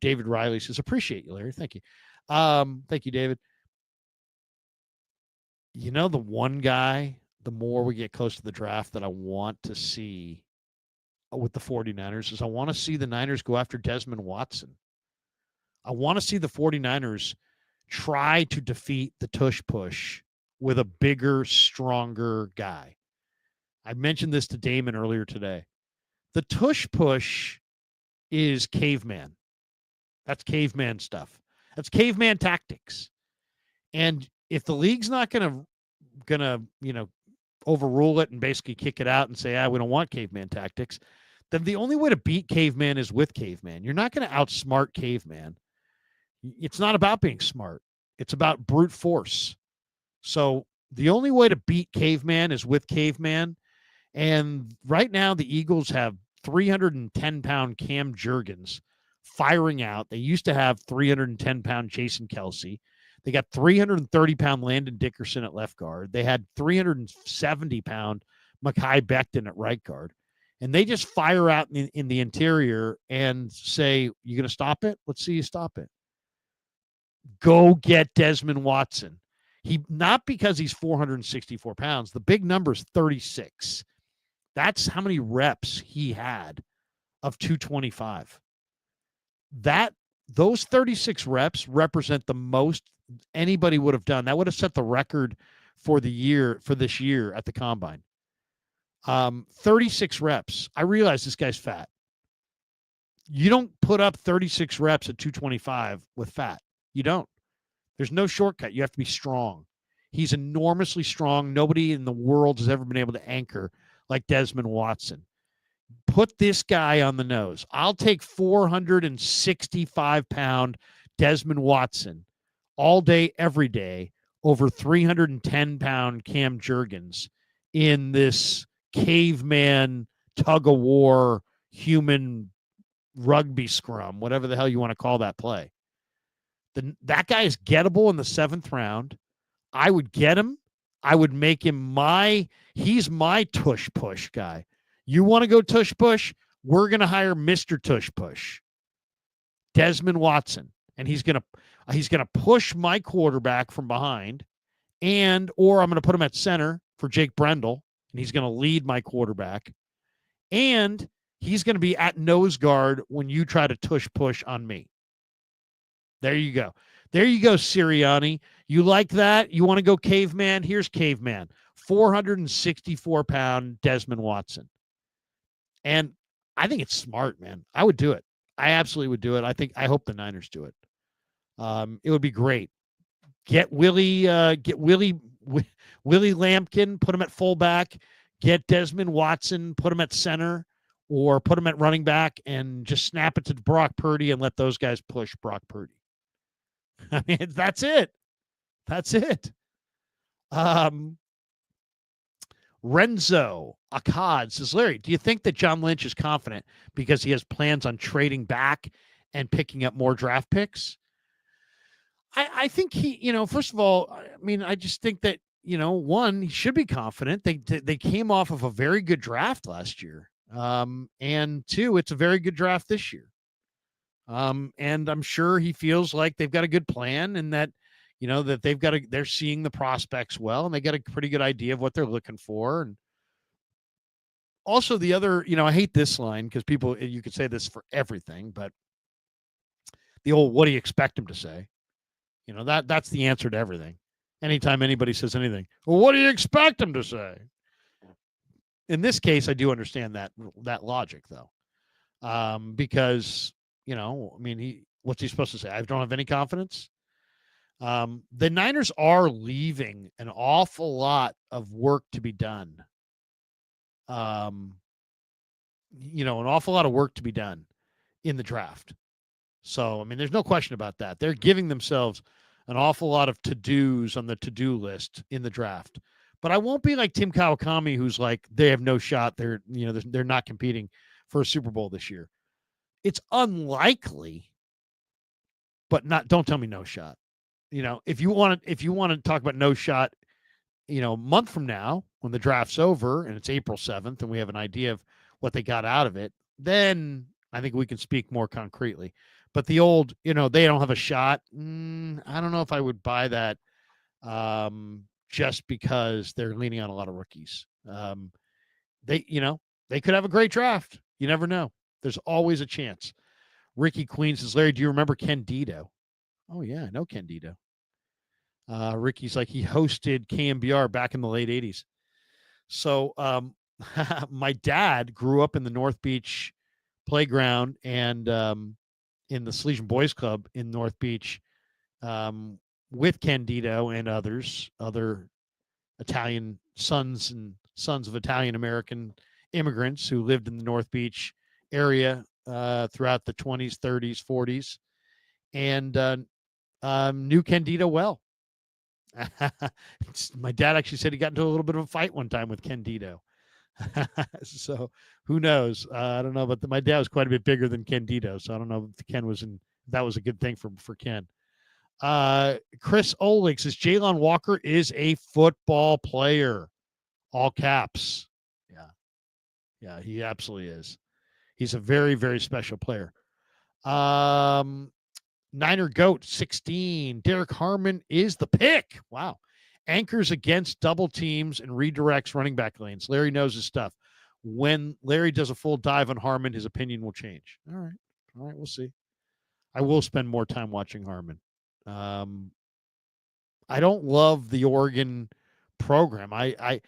David Riley says, appreciate you, Larry. Thank you. Thank you, David. The one guy, the more we get close to the draft, that I want to see with the 49ers is I want to see the Niners go after Desmond Watson. I want to see the 49ers try to defeat the tush push with a bigger, stronger guy. I mentioned this to Damon earlier today. The tush push is caveman. That's caveman stuff. That's caveman tactics. And if the league's not gonna overrule it and basically kick it out and say, we don't want caveman tactics, then the only way to beat caveman is with caveman. You're not going to outsmart caveman. It's not about being smart. It's about brute force. So the only way to beat caveman is with caveman. And right now the Eagles have 310-pound Cam Jurgens firing out. They used to have 310-pound Jason Kelsey. They got 330-pound Landon Dickerson at left guard. They had 370-pound Mekhi Becton at right guard. And they just fire out in the interior and say, you going to stop it? Let's see you stop it. Go get Desmond Watson. Not because he's 464 pounds. The big number is 36. That's how many reps he had of 225. Those 36 reps represent the most anybody would have done. That would have set the record for this year at the combine. 36 reps. I realize this guy's fat. You don't put up 36 reps at 225 with fat. You don't. There's no shortcut. You have to be strong. He's enormously strong. Nobody in the world has ever been able to anchor like Desmond Watson. Put this guy on the nose. I'll take 465-pound Desmond Watson all day, every day, over 310-pound Cam Jurgens in this caveman tug-of-war human rugby scrum, whatever the hell you want to call that play. That guy is gettable in the 7th round. I would get him. I would make him he's my tush push guy. You want to go tush push? We're going to hire Mr. Tush Push, Desmond Watson, and he's going to push my quarterback from behind, or I'm going to put him at center for Jake Brendel, and he's going to lead my quarterback, and he's going to be at nose guard when you try to tush push on me. There you go. There you go, Sirianni. You like that? You want to go caveman? Here's caveman. 464-pound Desmond Watson. And I think it's smart, man. I would do it. I absolutely would do it. I hope the Niners do it. It would be great. Get Willie Lampkin, put him at fullback. Get Desmond Watson, put him at center, or put him at running back, and just snap it to Brock Purdy and let those guys push Brock Purdy. I mean, that's it. That's it. Renzo Akkad says, Larry, do you think that John Lynch is confident because he has plans on trading back and picking up more draft picks? I think he, first of all, I mean, I just think that, one, he should be confident. They came off of a very good draft last year. And two, it's a very good draft this year. And I'm sure he feels like they've got a good plan and that, that they're seeing the prospects well, and they got a pretty good idea of what they're looking for. And also the other, I hate this line because you could say this for everything, but the old, what do you expect him to say? That's the answer to everything. Anytime anybody says anything, well, what do you expect him to say? In this case, I do understand that logic though. Because, what's he supposed to say? I don't have any confidence. The Niners are leaving an awful lot of work to be done. An awful lot of work to be done in the draft. So, there's no question about that. They're giving themselves an awful lot of to-dos on the to-do list in the draft. But I won't be like Tim Kawakami, who's like, they have no shot. They're not competing for a Super Bowl this year. It's unlikely, but don't tell me no shot. If you want to talk about no shot, a month from now when the draft's over and it's April 7th and we have an idea of what they got out of it, then I think we can speak more concretely. But the old, they don't have a shot. I don't know if I would buy that just because they're leaning on a lot of rookies. They could have a great draft. You never know. There's always a chance. Ricky Queen says, Larry, do you remember Ken Dito? Oh, yeah, I know Ken Dito. Ricky's like, he hosted KMBR back in the late 80s. So my dad grew up in the North Beach playground and in the Salesian Boys Club in North Beach with Ken Dito and other Italian sons of Italian-American immigrants who lived in the North Beach area throughout the 20s, 30s, 40s, and knew Ken Dito well. My dad actually said he got into a little bit of a fight one time with Ken Dito. So who knows? I don't know, but my dad was quite a bit bigger than Ken Dito, so I don't know if that was a good thing for Ken. Chris Oleg says Jalen Walker is a football player. All caps. Yeah, he absolutely is. He's a very, very special player. Niner Goat 16. Derek Harmon is the pick. Wow. Anchors against double teams and redirects running back lanes. Larry knows his stuff. when Larry does a full dive on Harmon, his opinion will change. All right. We'll see. I will spend more time watching Harmon. I don't love the Oregon program. I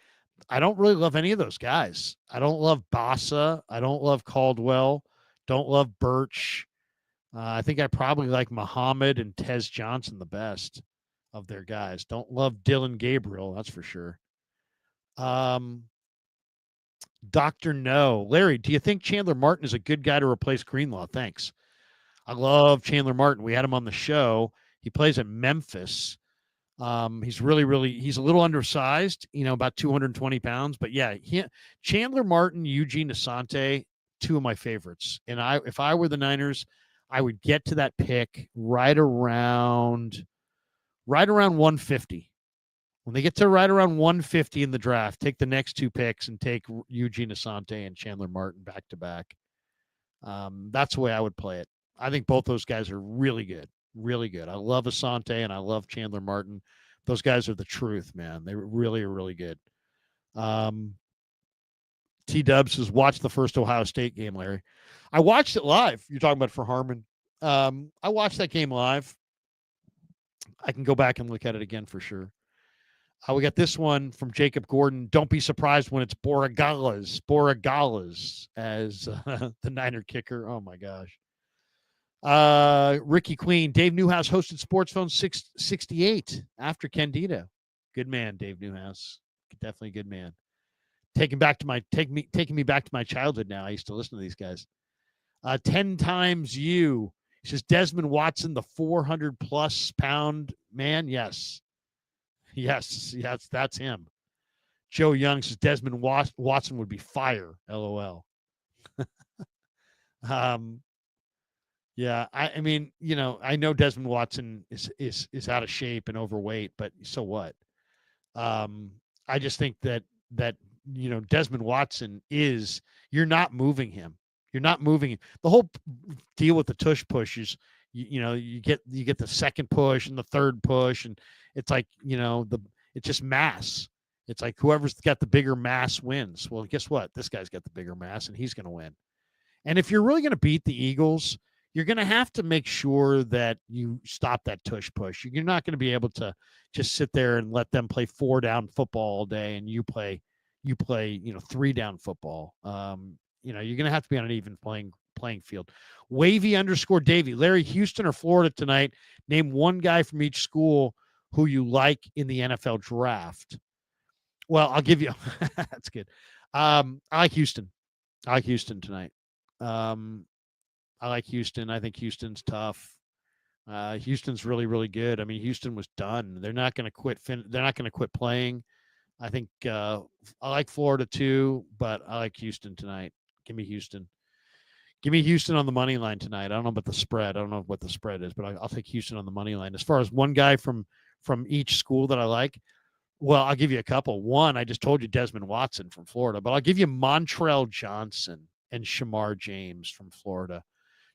don't really love any of those guys. I don't love Bassa. I don't love Caldwell. Don't love Birch. I think I probably like Muhammad and Tez Johnson the best of their guys. Don't love Dylan Gabriel, that's for sure. Dr. No. Larry, do you think Chandler Martin is a good guy to replace Greenlaw? Thanks. I love Chandler Martin. We had him on the show. He plays at Memphis. He's he's a little undersized, about 220 pounds. But yeah, Chandler Martin, Eugene Asante, two of my favorites. And if I were the Niners, I would get to that pick right around 150. When they get to right around 150 in the draft, take the next two picks and take Eugene Asante and Chandler Martin back to back. That's the way I would play it. I think both those guys are really good. Really good. I love Asante and I love Chandler Martin. Those guys are the truth, man. They really are really good. T-Dub says, watch the first Ohio State game, Larry. I watched it live. You're talking about for Harmon. I watched that game live. I can go back and look at it again for sure. We got this one from Jacob Gordon. Don't be surprised when it's Boragalas as the Niner kicker. Oh, my gosh. Ricky Queen, Dave Newhouse hosted Sports Phone 668 after Candido. Good man, Dave Newhouse. Definitely a good man. Taking me back to my childhood now. I used to listen to these guys. 10 times you. He says Desmond Watson, the 400+ pound man. Yes, that's him. Joe Young says Desmond Watson would be fire. LOL. Yeah, I mean, I know Desmond Watson is out of shape and overweight, but so what? I just think that Desmond Watson you're not moving him. You're not moving him. The whole deal with the tush push is, you get the second push and the third push, and it's like, it's just mass. It's like whoever's got the bigger mass wins. Well, guess what? This guy's got the bigger mass, and he's going to win. And if you're really going to beat the Eagles, you're going to have to make sure that you stop that tush push. You're not going to be able to just sit there and let them play 4-down football all day, and you play 3-down football. You're going to have to be on an even playing field. Wavy _ Davey, Larry, Houston or Florida tonight? Name one guy from each school who you like in the NFL draft. Well, I'll give you. That's good. I like Houston. I like Houston tonight. I like Houston. I think Houston's tough. Houston's really, really good. I mean, Houston was done. They're not going to quit. They're not going to quit playing. I think I like Florida too, but I like Houston tonight. Give me Houston. Give me Houston on the money line tonight. I don't know about the spread. I don't know what the spread is, but I'll take Houston on the money line. As far as one guy from each school that I like, well, I'll give you a couple. One, I just told you Desmond Watson from Florida, but I'll give you Montrell Johnson and Shamar James from Florida.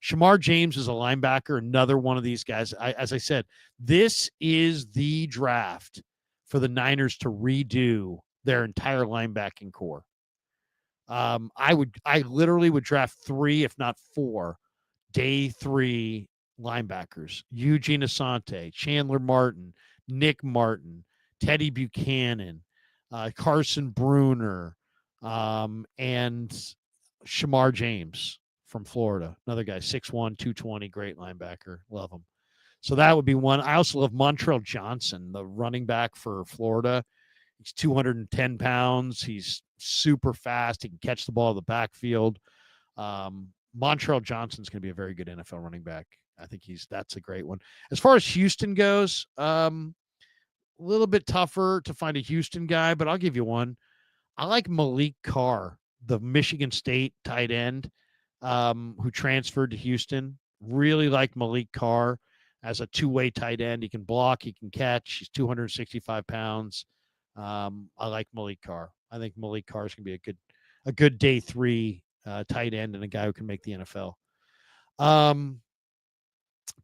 Shamar James is a linebacker, another one of these guys. As I said, this is the draft for the Niners to redo their entire linebacking core. I literally would draft 3, if not 4, day 3 linebackers. Eugene Asante, Chandler Martin, Nick Martin, Teddy Buchanan, Carson Bruner, and Shamar James from Florida. Another guy, 6'1", 220, great linebacker. Love him. So that would be one. I also love Montrell Johnson, the running back for Florida. He's 210 pounds. He's super fast. He can catch the ball in the backfield. Montrell Johnson's going to be a very good NFL running back. I think that's a great one. As far as Houston goes, a little bit tougher to find a Houston guy, but I'll give you one. I like Malik Carr, the Michigan State tight end who transferred to Houston. Really like Malik Carr as a two-way tight end. He can block, he can catch. He's 265 pounds. I like Malik Carr. I think Malik Carr is going to be a good day 3 tight end and a guy who can make the NFL.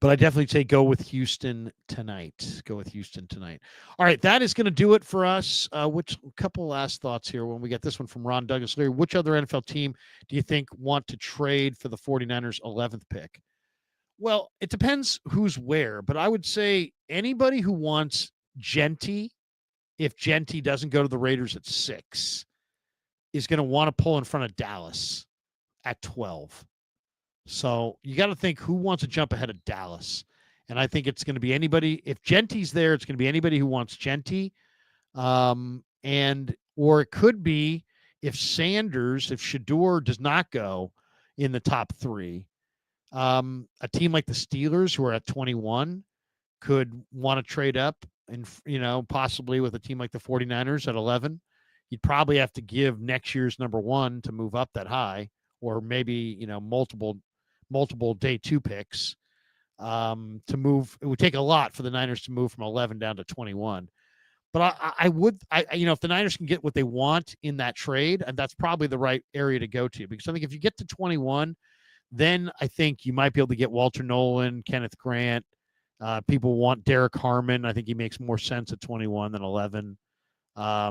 But I definitely say go with Houston tonight. Go with Houston tonight. All right, that is going to do it for us. Which a couple last thoughts here when we get this one from Ron Douglas Leary. Which other NFL team do you think want to trade for the 49ers 11th pick? Well, it depends who's where, but I would say anybody who wants Genty, if Genty doesn't go to the Raiders at 6, is going to want to pull in front of Dallas at 12. So you got to think who wants to jump ahead of Dallas. And I think it's going to be anybody. If Genty's there, it's going to be anybody who wants Genty. Or it could be if Shador does not go in the top 3, a team like the Steelers, who are at 21, could want to trade up and, possibly with a team like the 49ers at 11. You'd probably have to give next year's number 1 to move up that high, or maybe, multiple day 2 picks to move. It would take a lot for the Niners to move from 11 down to 21. But if the Niners can get what they want in that trade, and that's probably the right area to go to, because I think if you get to 21, then I think you might be able to get Walter Nolan, Kenneth Grant. People want Derek Harmon. I think he makes more sense at 21 than 11. I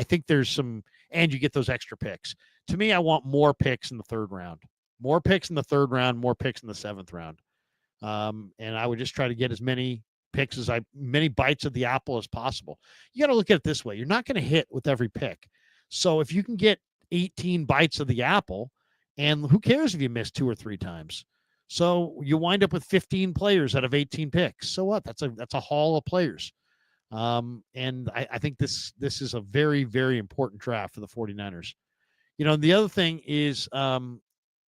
think there's some, and you get those extra picks. To me, I want more picks in the 3rd round. More picks in the 3rd round, more picks in the 7th round. And I would just try to get as many picks many bites of the apple as possible. You got to look at it this way. You're not going to hit with every pick. So if you can get 18 bites of the apple, and who cares if you miss 2 or 3 times? So you wind up with 15 players out of 18 picks. So what? That's a haul of players. And I think this is a very, very important draft for the 49ers. The other thing is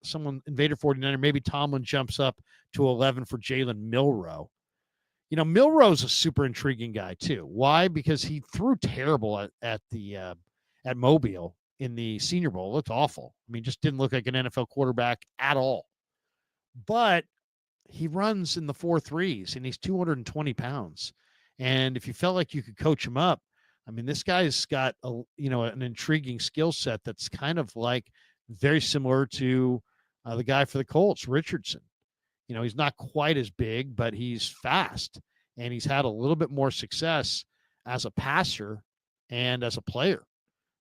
someone, Invader 49er, maybe Tomlin jumps up to 11 for Jalen Milroe. Milroe's a super intriguing guy too. Why? Because he threw terrible at Mobile in the Senior Bowl. It looked awful. I mean, just didn't look like an NFL quarterback at all. But he runs in the 4.3s, and he's 220 pounds. And if you felt like you could coach him up, I mean, this guy's got an intriguing skill set that's kind of like very similar to the guy for the Colts, Richardson. He's not quite as big, but he's fast, and he's had a little bit more success as a passer and as a player,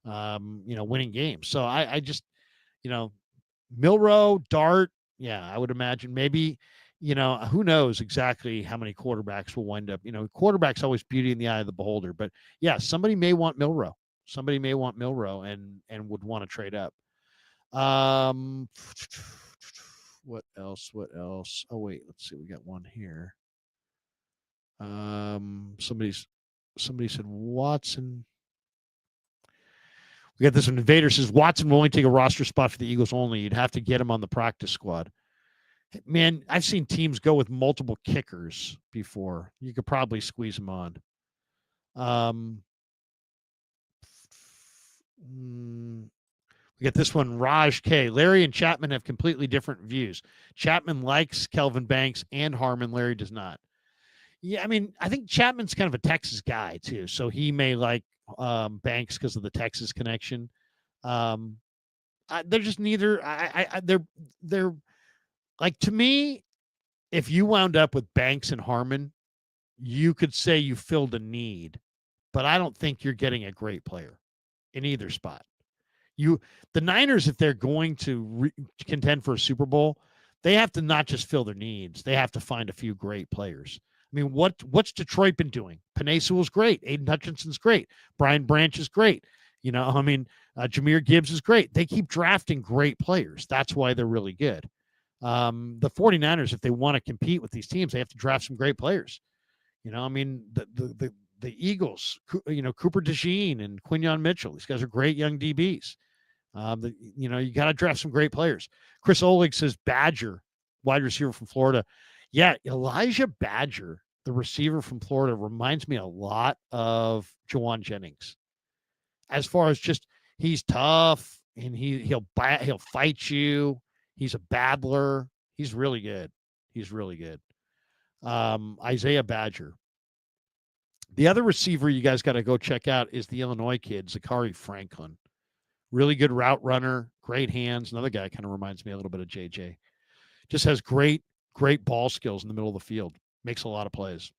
winning games. So I just, Milroe, Dart, yeah, I would imagine maybe, who knows exactly how many quarterbacks will wind up. Quarterback's always beauty in the eye of the beholder. But, yeah, somebody may want Milroe. Somebody may want Milroe and would want to trade up. What else? Oh, wait, let's see. We got one here. Somebody said Watson. We got this one. Invader says Watson will only take a roster spot for the Eagles only. You'd have to get him on the practice squad. Man, I've seen teams go with multiple kickers before. You could probably squeeze them on. We get this one, Raj K. Larry and Chapman have completely different views. Chapman likes Kelvin Banks and Harmon. Larry does not. Yeah, I mean, I think Chapman's kind of a Texas guy too, so he may like Banks because of the Texas connection. They're just neither. They're like, to me, if you wound up with Banks and Harmon, you could say you filled a need, but I don't think you're getting a great player in either spot. The Niners, if they're going to contend for a Super Bowl, they have to not just fill their needs. They have to find a few great players. I mean, what's Detroit been doing? Penei Sewell's great. Aiden Hutchinson's great. Brian Branch is great. Jahmyr Gibbs is great. They keep drafting great players. That's why they're really good. The 49ers, if they want to compete with these teams, they have to draft some great players. The Eagles, Cooper DeJean and Quinyon Mitchell, these guys are great young DBs. You got to draft some great players. Chris Oleg says Badger, wide receiver from Florida. Yeah, Elijah Badger, the receiver from Florida, reminds me a lot of Jawan Jennings. As far as just, he's tough and he'll fight you. He's a battler. He's really good. Isaiah Badger. The other receiver you guys got to go check out is the Illinois kid, Zachary Franklin. Really good route runner, great hands. Another guy kind of reminds me a little bit of JJ. Just has great Great ball skills in the middle of the field. Makes a lot of plays.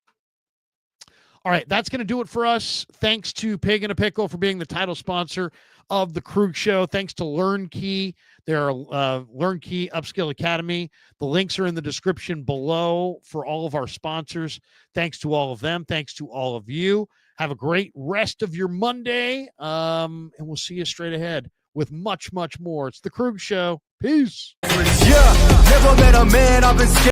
All right, that's going to do it for us. Thanks to Pig and a Pickle for being the title sponsor of the Krueg Show. Thanks to LearnKey, their LearnKey Upskill Academy. The links are in the description below for all of our sponsors. Thanks to all of them. Thanks to all of you. Have a great rest of your Monday, and we'll see you straight ahead with much, much more. It's the Krueg Show. Peace. Yeah, never met a man I've been scared.